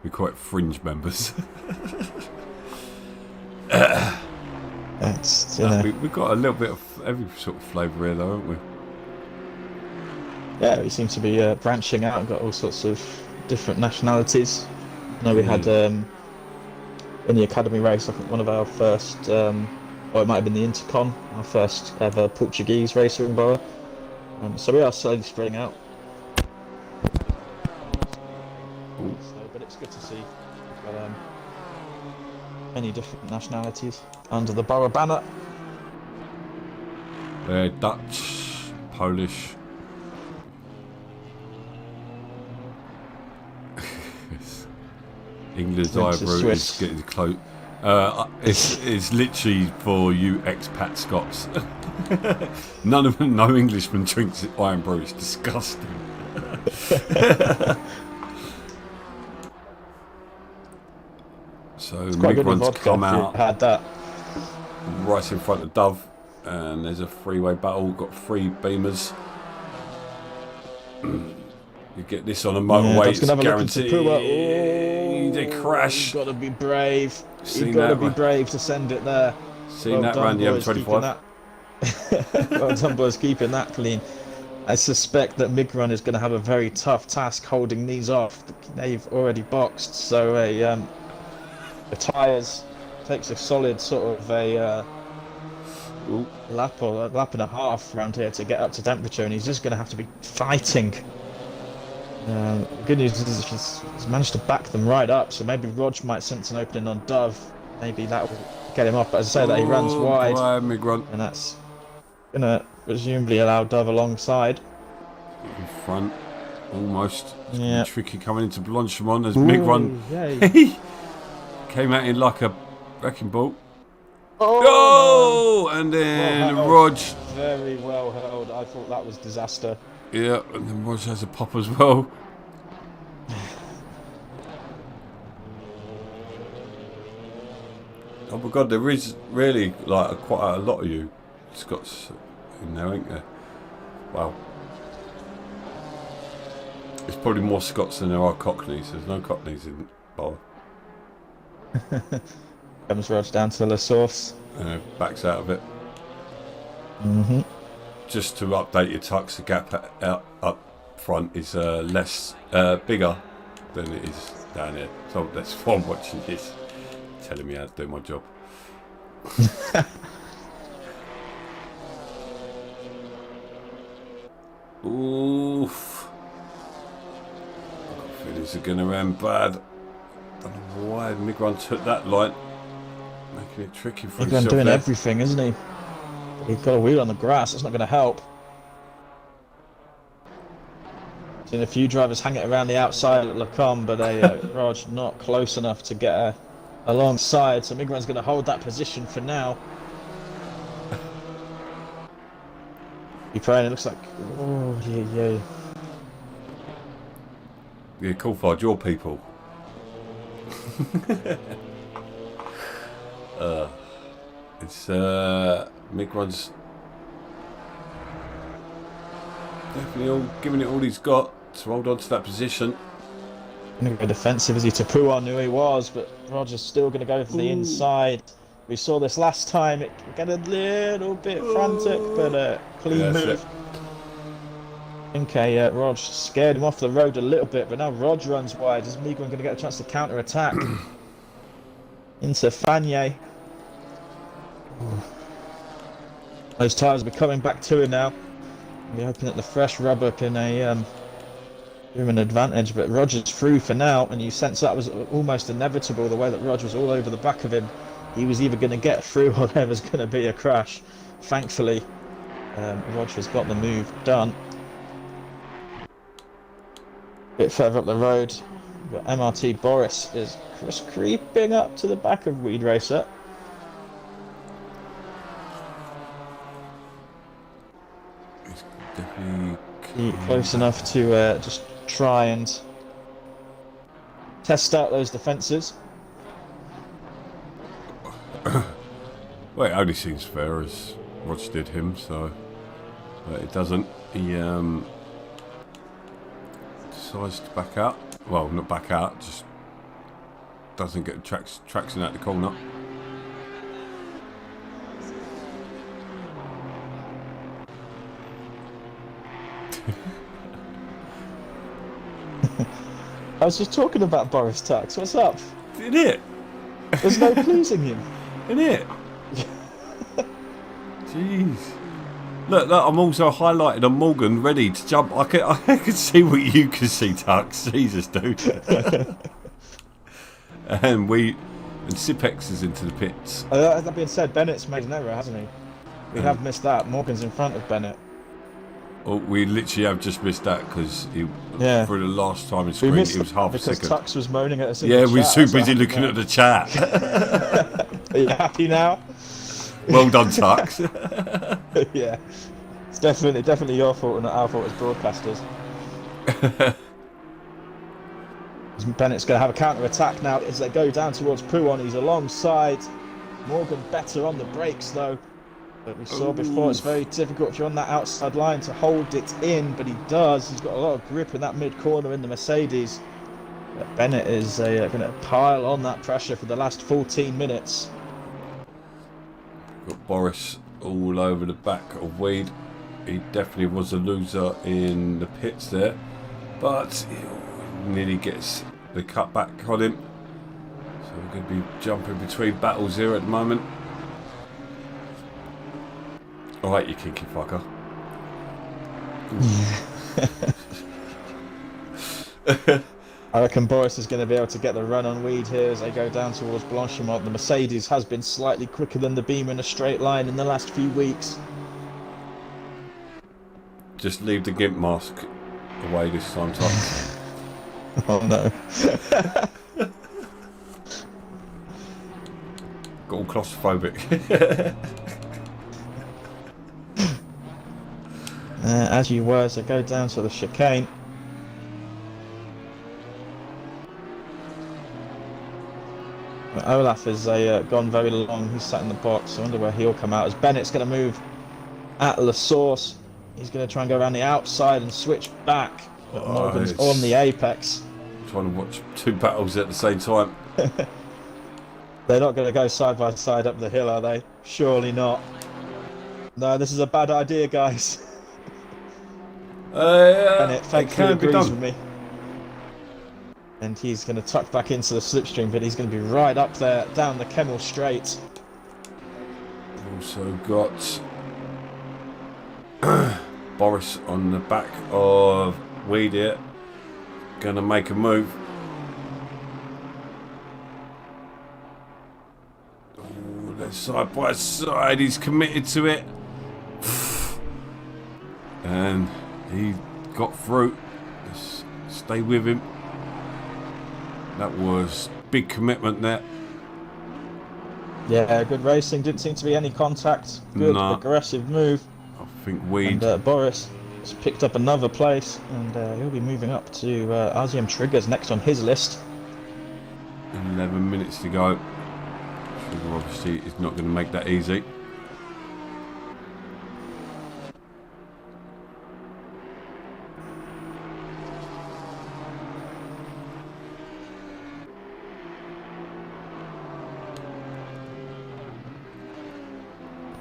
We're quite fringe members. We've got a little bit of every sort of flavour here though, haven't we? Yeah, we seem to be branching out and got all sorts of different nationalities. I know we had in the academy race, I think one of our first, or it might have been the Intercon, our first ever Portuguese racer in Boa. So we are slowly spreading out. But it's good to see we've got many different nationalities under the Boa banner. Dutch, Polish. England's Went to Ivor is Swiss. getting close. It's literally for you expat Scots. None of them, no Englishman drinks Iron Brew. It's disgusting. So It's quite good with Migron's vodka come if you out had that. right in front of Dove, and there's a freeway battle. Got 3 Beamers. You get this on a motorway, Dove's it's gonna have a look into guaranteed. Pua. They crash. You've got to be brave. Seen You've got to that, be brave to send it there. Seen that done, around the boys, keeping M25. that. Well done, boys, keeping that clean. I suspect that Migron is going to have a very tough task holding these off. They've already boxed, so the tyres takes a solid sort of a lap or a lap and a half around here to get up to temperature, and he's just going to have to be fighting. The good news is he's managed to back them right up, so maybe Rog might sense an opening on Dove. Maybe that will get him off. But as I say, that he runs wide, Migron and that's gonna presumably allow Dove alongside. in front, almost. It's gonna be Yeah. tricky coming into Blanchimont as Migron came out in like a wrecking ball. Oh, Oh, and then well Rog. very well held. I thought that was disaster. Yeah, and then Rog has a pop as well. Oh my God, there is really like quite a lot of you Scots in there, ain't there? Wow. It's probably more Scots than there are Cockneys. There's no Cockneys in Boa. Comes Rog down to the source. Backs out of it. Mm-hmm. Just to update your Tux, the gap up front is bigger than it is down here. So that's why I'm watching this, telling me how to do my job. Oof. I got a feeling this is going to end bad. Don't know why Migron took that line, making it tricky for himself. Migron doing there. everything, isn't he? He's got a wheel on the grass. It's not going to help. Seen a few drivers hang it around the outside at Lacombe, but Rog not close enough to get alongside. So Migron's going to hold that position for now. Ukraine, it looks like. Oh, yeah. Yeah, Coulthard, your people. It's Migron's definitely all giving it all he's got to hold on to that position. Going to go defensive as he Tapua knew he was, but Roger's still going to go for the inside. We saw this last time. It got a little bit frantic, but clean move. Okay, Rog scared him off the road a little bit, but now Rog runs wide. Is Migron going to get a chance to counter-attack? Into Fanye. Those tyres will be coming back to him now. We're hoping that the fresh rubber can give him an advantage, but Roger's through for now, and you sense that was almost inevitable, the way that Roger was all over the back of him. He was either going to get through or there was going to be a crash. Thankfully, Roger's got the move done. A bit further up the road, but MRT Boris is just creeping up to the back of Weed Racer. He's definitely Close enough to just try and test out those defences. well, it only seems fair as Rog did him, so but it doesn't. He decides to back out. Well, not back out, just doesn't get traction out the corner. I was just talking about Boris Tux. What's up? Isn't it? There's no pleasing him. Isn't it? Jeez. Look, I'm also highlighted on Morgan, ready to jump. I can see what you can see, Tux. Jesus, dude. and Sipex is into the pits. That being said, Bennett's made an error, hasn't he? We have missed that. Morgan's in front of Bennett. Oh, we literally have just missed that because Yeah. for the last time in We screen, missed it was half a because second. Tux was moaning at us in Yeah, the we're chat. too So busy looking at the chat. Are you happy now? Well done, Tux. Yeah. It's definitely your fault and not our fault as broadcasters. Bennett's going to have a counter-attack now as they go down towards Pouon. He's alongside. Morgan better on the brakes, though. But we saw before, it's very difficult if you're on that outside line to hold it in, but he does. He's got a lot of grip in that mid-corner in the Mercedes. But Bennett is going to pile on that pressure for the last 14 minutes. Got Boris all over the back of Weed. He definitely was a loser in the pits there, but he nearly gets the cut back on him. So we're going to be jumping between battles here at the moment. Alright, you kinky fucker. I reckon Boris is going to be able to get the run on Weed here as they go down towards Blanchimont. The Mercedes has been slightly quicker than the Beamer in a straight line in the last few weeks. Just leave the gimp mask away this time, Tom. Oh no. Got all claustrophobic. As you were, so go down to the chicane. Olaf has gone very long. He's sat in the box. I wonder where he'll come out. As Bennett's going to move at La Source. He's going to try and go around the outside and switch back. But Morgan's on the apex. Trying to watch two battles at the same time. They're not going to go side by side up the hill, are they? Surely not. No, this is a bad idea, guys. Bennett thankfully agrees with me. And he's going to tuck back into the slipstream, but he's going to be right up there, down the Kemmel Straight. Also got Boris on the back of Weed here. Going to make a move. Ooh, they're side by side. He's committed to it. And he got through. Let's stay with him. That was big commitment there. Yeah, good racing. Didn't seem to be any contact. Good aggressive move. I think Weed. And Boris has picked up another place, and he'll be moving up to RZM Triggers next on his list. 11 minutes to go. Trigger obviously is not going to make that easy.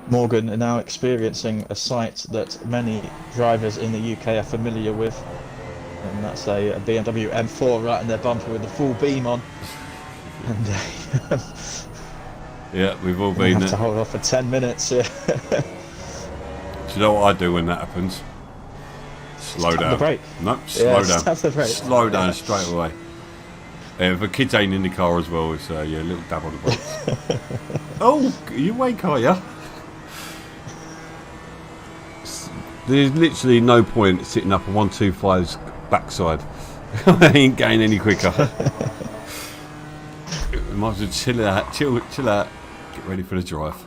Morgan are now experiencing a sight that many drivers in the UK are familiar with, and that's a BMW M4 right in their bumper with the full beam on. And yeah, we've all been there. To hold off for 10 minutes. Do you know what I do when that happens? Slow down. The brake. No, slow down. Tap the brake. Slow down straight away. If the kids ain't in the car as well, it's yeah, a little dab on the brakes. Oh, you awake, are you? There's literally no point sitting up on 125's backside. I ain't getting any quicker. Might as well chill out, get ready for the drive.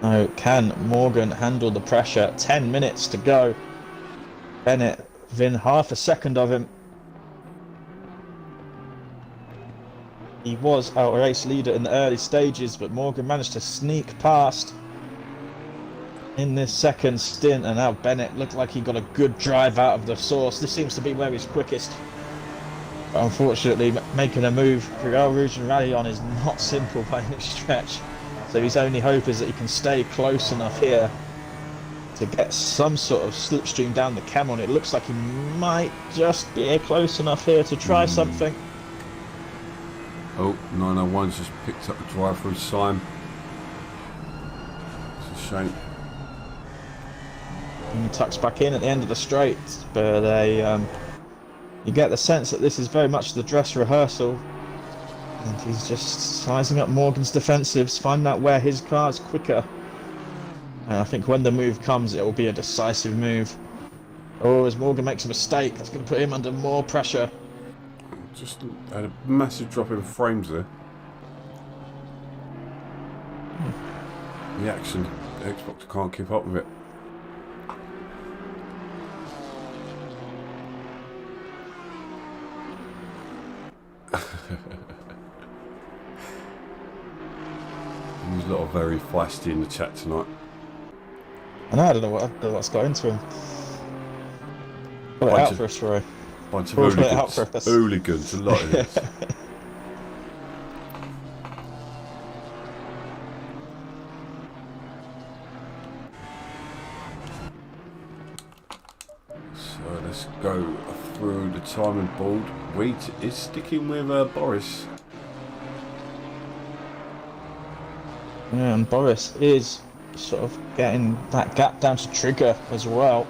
Now, can Morgan handle the pressure? 10 minutes to go. Bennett within half a second of him. He was our race leader in the early stages, but Morgan managed to sneak past in this second stint, and now Bennett looked like he got a good drive out of the source. This seems to be where he's quickest. But unfortunately, making a move through El Rouge and Rallye is not simple by any stretch. So his only hope is that he can stay close enough here to get some sort of slipstream down the Kemmel. It looks like he might just be close enough here to try something. Oh, 901's just picked up the drive-through sign. It's a shame. And he tucks back in at the end of the straight, but You get the sense that this is very much the dress rehearsal. And he's just sizing up Morgan's defensives, finding out where his car's quicker. And I think when the move comes, it will be a decisive move. Oh, as Morgan makes a mistake, that's going to put him under more pressure. Just had a massive drop in frames there. The action, the Xbox can't keep up with it. He's a lot of very feisty in the chat tonight. I know, I don't know what's got into him. Put it out for us, Roy. Bunch of Put it out hooligans. for us. Hooligans, a lot of this. So let's go through the timing board. Wheat is sticking with Boris. Yeah, and Boris is sort of getting that gap down to Trigger as well.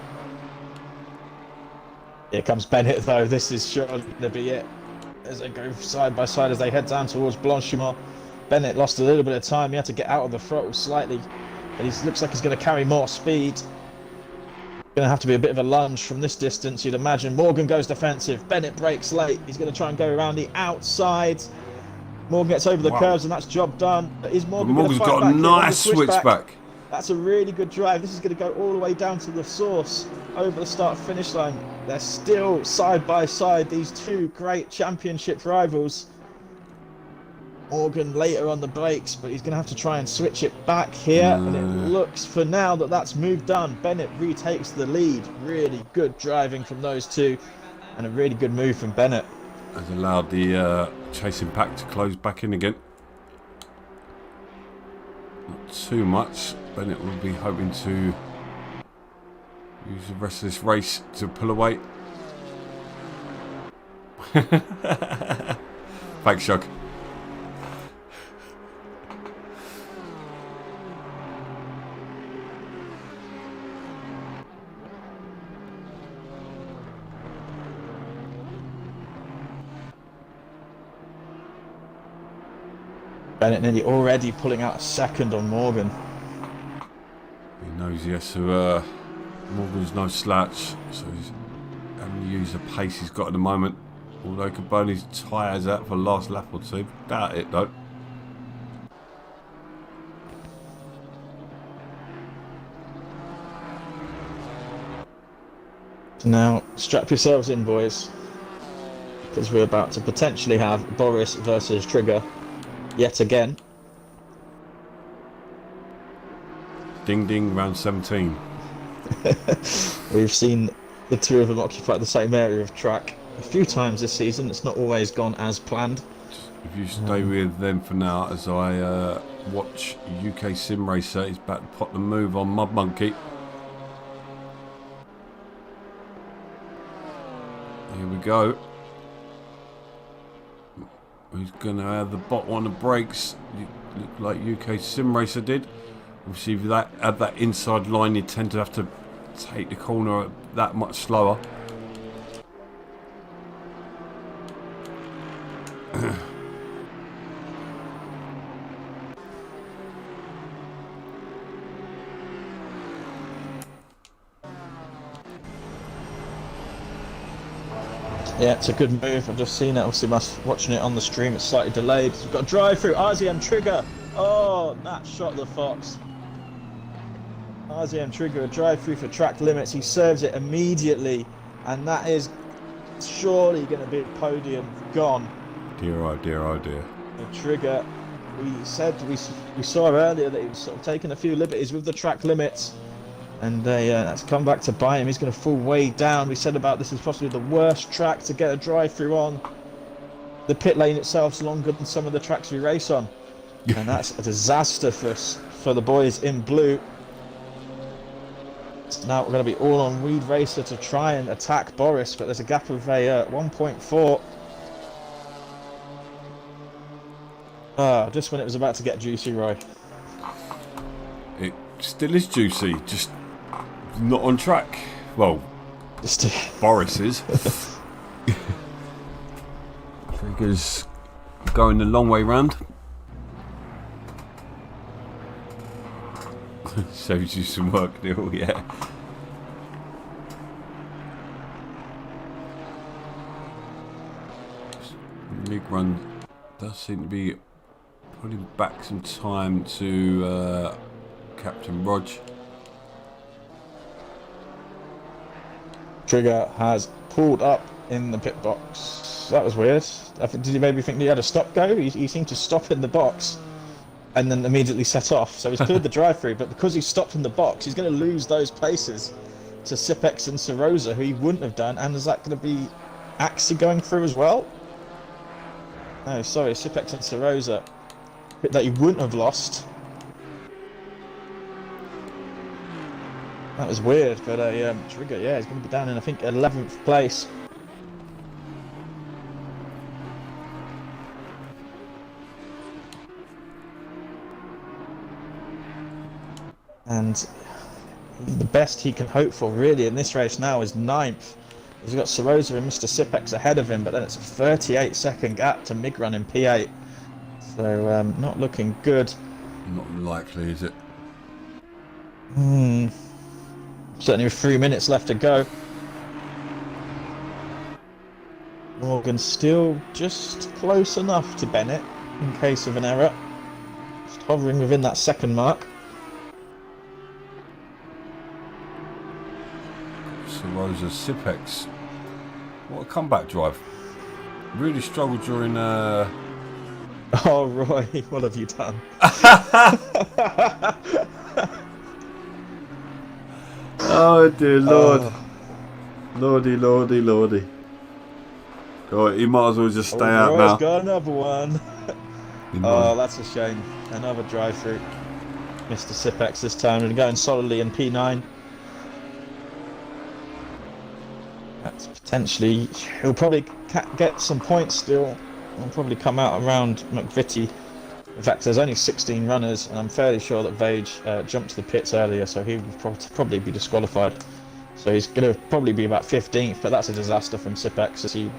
Here comes Bennett though, this is surely going to be it. As they go side by side as they head down towards Blanchimont. Bennett lost a little bit of time, he had to get out of the throttle slightly. But he looks like he's going to carry more speed. Going to have to be a bit of a lunge from this distance, you'd imagine. Morgan goes defensive, Bennett breaks late. He's going to try and go around the outside. Morgan gets over the curves and that's job done. But is Morgan Morgan's got a nice switchback. That's a really good drive. This is going to go all the way down to the source over the start-finish line. They're still side by side, these two great championship rivals. Morgan later on the brakes, but he's going to have to try and switch it back here. And it looks for now that that's move done. Bennett retakes the lead. Really good driving from those two and a really good move from Bennett. Has allowed the chasing pack to close back in again. Not too much. Bennett will be hoping to use the rest of this race to pull away. Thanks, Shug. Bennett nearly already pulling out a second on Morgan. He knows he has to. Morgan's no slouch, so he's having to use the pace he's got at the moment. Although he could burn his tyres out for the last lap or two. Doubt it though. Now, strap yourselves in, boys, because we're about to potentially have Boris versus Trigger yet again. Ding ding, round 17. We've seen the two of them occupy the same area of track a few times this season. It's not always gone as planned. If you stay with them for now as I watch UK Sim Racer, he's about to pop the move on Mud Monkey. Here we go. He's going to have the bottom on the brakes, look like UK Sim Racer did. Obviously, if that at that inside line, you tend to have to take the corner that much slower. Yeah, it's a good move. I've just seen it. Obviously, watching it on the stream, it's slightly delayed. We've got a drive through. RZM Trigger. Oh, that shot the Fox. RZM Trigger, a drive through for track limits. He serves it immediately, and that is surely going to be a podium gone. Dear oh dear oh dear. The Trigger, we saw earlier that he was sort of taking a few liberties with the track limits. And that's come back to bite him. He's going to fall way down. We said about this is possibly the worst track to get a drive-through on. The pit lane itself's longer than some of the tracks we race on. And that's a disaster for the boys in blue. So now we're going to be all on Weed Racer to try and attack Boris, but there's a gap of a 1.4. Just when it was about to get juicy, Roy. It still is juicy, just not on track. Well, Boris is. Trigger's going the long way round. Saves you some work, Neil, yeah. Mig run does seem to be putting back some time to Captain Rog. Trigger has pulled up in the pit box. That was weird. Did you maybe think he had a stop go? He seemed to stop in the box and then immediately set off. So he's cleared the drive-through, but because he stopped in the box, he's going to lose those places to Sipex and Sarosa, who he wouldn't have done. And is that going to be Axie going through as well? No, sorry, Sipex and Sarosa that he wouldn't have lost. That was weird, but Trigger, yeah, he's going to be down in, I think, 11th place. And the best he can hope for, really, in this race now is 9th. He's got Sarosa and Mr. Sipex ahead of him, but then it's a 38-second gap to Migrun in P8. So, not looking good. Not likely, is it? Certainly with 3 minutes left to go. Morgan still just close enough to Bennett in case of an error. Just hovering within that second mark. Sarosa, Sipex. What a comeback drive. Really struggled during... Oh, Roy, what have you done? Oh dear Lord. Lordy, lordy, lordy. Oh, he might as well just stay out now. Roy's got another one. Oh, that's a shame. Another drive-through. Mr. Sipex this time, and going solidly in P9. That's potentially... He'll probably get some points still. He'll probably come out around McVitie. In fact, there's only 16 runners, and I'm fairly sure that Vage jumped to the pits earlier, so he will probably be disqualified. So he's going to probably be about 15th, but that's a disaster from Sipex as he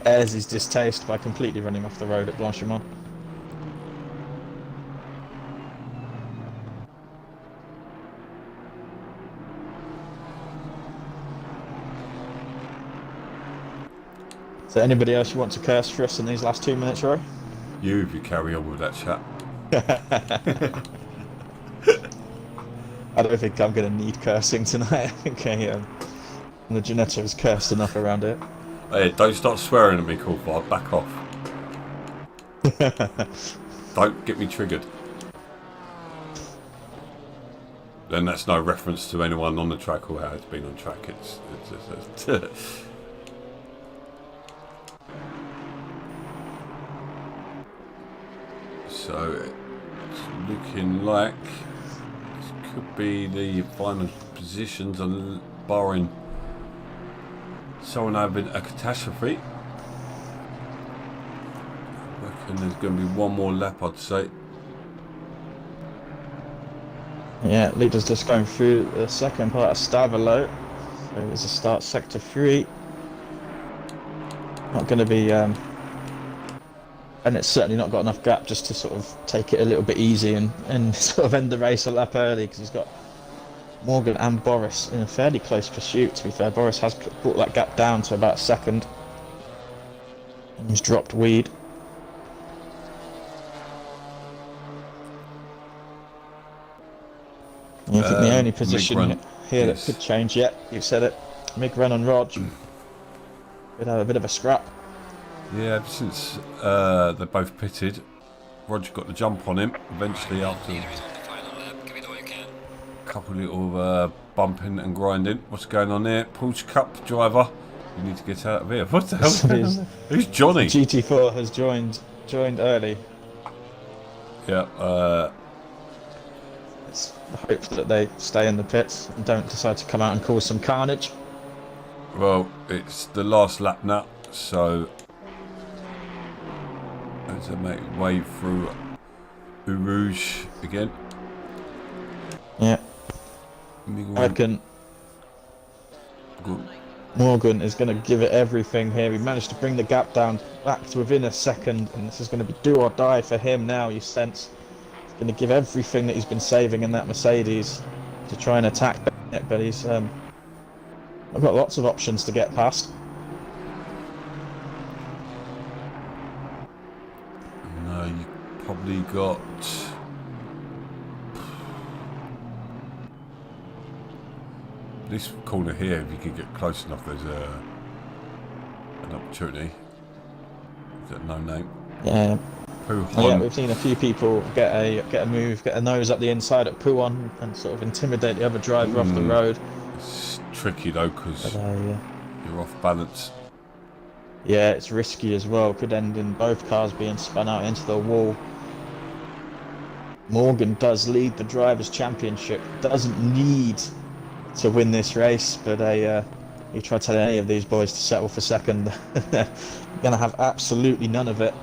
airs his distaste by completely running off the road at Blanchimont. Is there anybody else you want to curse for us in these last 2 minutes, Roy? You, if you carry on with that chat. I don't think I'm going to need cursing tonight. I think the Janetta is cursed enough around it. Hey, don't start swearing at me, Coolfire. Back off. Don't get me triggered. Then that's no reference to anyone on the track or how it's been on track. It's So it's looking like this could be the final positions, barring someone having a catastrophe. I reckon there's going to be one more lap, I'd say. Yeah, leader's just going through the second part of Stavalo. So there's a start sector 3. Not going to be... and it's certainly not got enough gap just to sort of take it a little bit easy and sort of end the race a lap early, because he's got Morgan and Boris in a fairly close pursuit, to be fair. Boris has brought that gap down to about second. And he's dropped Weed. I think the only position here that could change yet, you said it, Migren and Rog could have a bit of a scrap. Yeah, since they're both pitted, Roger got the jump on him eventually after a couple of little bumping and grinding. What's going on there? Porsche Cup driver, you need to get out of here. What the hell? Who's Johnny? GT4 has joined early. Yeah. Let's hope that they stay in the pits and don't decide to come out and cause some carnage. Well, it's the last lap now, so as they make way through Eau Rouge again. Yeah. I reckon. Morgan is going to give it everything here. He managed to bring the gap down back to within a second, and this is going to be do or die for him now. You sense he's going to give everything that he's been saving in that Mercedes to try and attack Bennett, but he's I've got lots of options to get past. No, you probably got... This corner here, if you can get close enough, there's an opportunity. Is that no name? Yeah. Yeah, we've seen a few people get a nose up the inside at Puon and sort of intimidate the other driver off the road. It's tricky though, because you're off balance. Yeah, it's risky as well. Could end in both cars being spun out into the wall. Morgan does lead the Drivers' Championship. Doesn't need to win this race, but you try to tell any of these boys to settle for second, they're going to have absolutely none of it.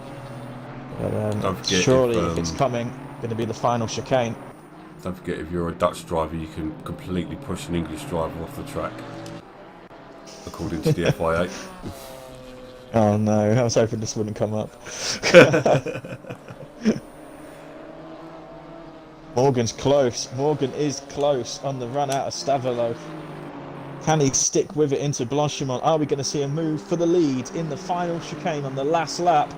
But surely, if it's coming, going to be the final chicane. Don't forget, if you're a Dutch driver, you can completely push an English driver off the track, according to the FIA. Oh no, I was hoping this wouldn't come up. Morgan's close. Morgan is close on the run out of Stavelot. Can he stick with it into Blanchimont? Are we going to see a move for the lead in the final chicane on the last lap?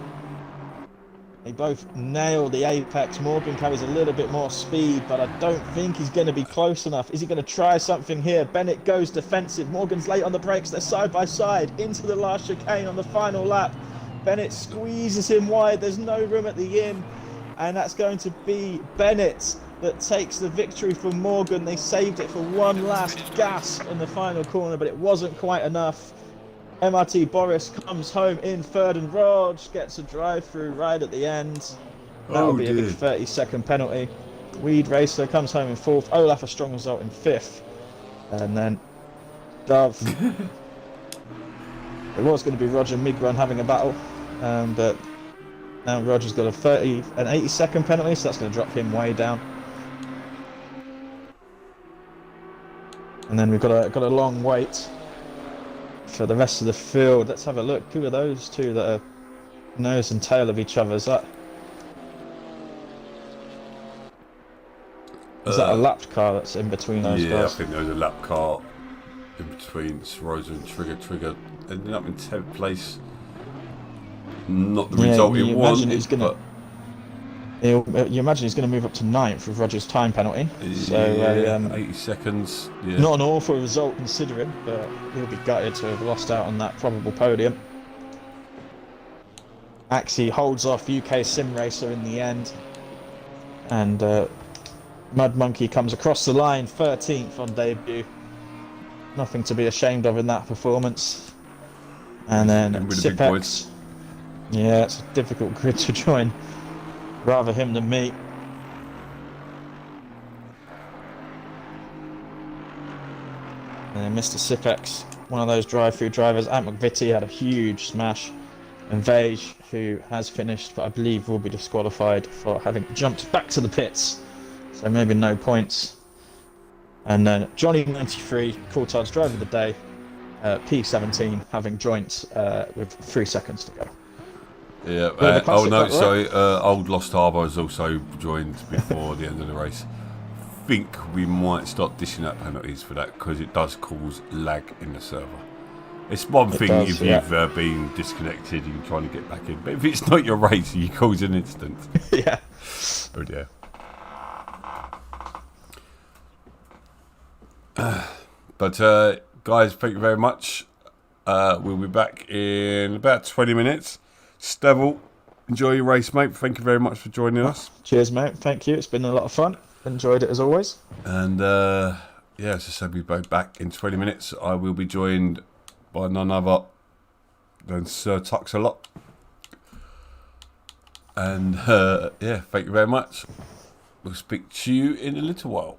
They both nail the apex. Morgan carries a little bit more speed, but I don't think he's going to be close enough. Is he going to try something here? Bennett goes defensive. Morgan's late on the brakes. They're side by side into the last chicane on the final lap. Bennett squeezes him wide. There's no room at the in, and that's going to be Bennett that takes the victory from Morgan. They saved it for one last gasp in the final corner, but it wasn't quite enough. MRT Boris comes home in third, and Rog gets a drive-through right at the end. That'll be a big 30-second penalty. Weed Racer comes home in fourth. Olaf a strong result in fifth. And then Dove. It was going to be Roger Migrun having a battle, but now Roger's got an 80-second penalty, so that's going to drop him way down. And then we've got a long wait for the rest of the field. Let's have a look. Who are those two that are nose and tail of each other? Is that a lapped car that's in between those guys? Yeah, I think there was a lap car in between Rosa and Trigger. Trigger ended up in 10th place. Not the result he wanted, but... You imagine he's going to move up to 9th with Roger's time penalty. So, 80 seconds. Yeah. Not an awful result considering, but he'll be gutted to have lost out on that probable podium. Axie holds off UK Sim Racer in the end. And Mud Monkey comes across the line, 13th on debut. Nothing to be ashamed of in that performance. And then Sipex. Yeah, it's a difficult grid to join. Rather him than me. And then Mr. Sipex, one of those drive-through drivers. Ant McVitie had a huge smash. And Vage, who has finished, but I believe will be disqualified for having jumped back to the pits. So maybe no points. And then Johnny 93, Coulthard's driver of the day. P17 having joined with 3 seconds to go. Yeah, Old Lost Harbour has also joined before the end of the race. I think we might start dishing out penalties for that because it does cause lag in the server. It's one thing if you've been disconnected and you're trying to get back in, but if it's not your race, you cause an incident. Yeah. Oh dear. But guys, thank you very much. We'll be back in about 20 minutes. Stevel, enjoy your race, mate. Thank you very much for joining us. Cheers, mate. Thank you. It's been a lot of fun. Enjoyed it as always. And as I said, we'll be back in 20 minutes. I will be joined by none other than Sir Tux-a-Lot. And thank you very much. We'll speak to you in a little while.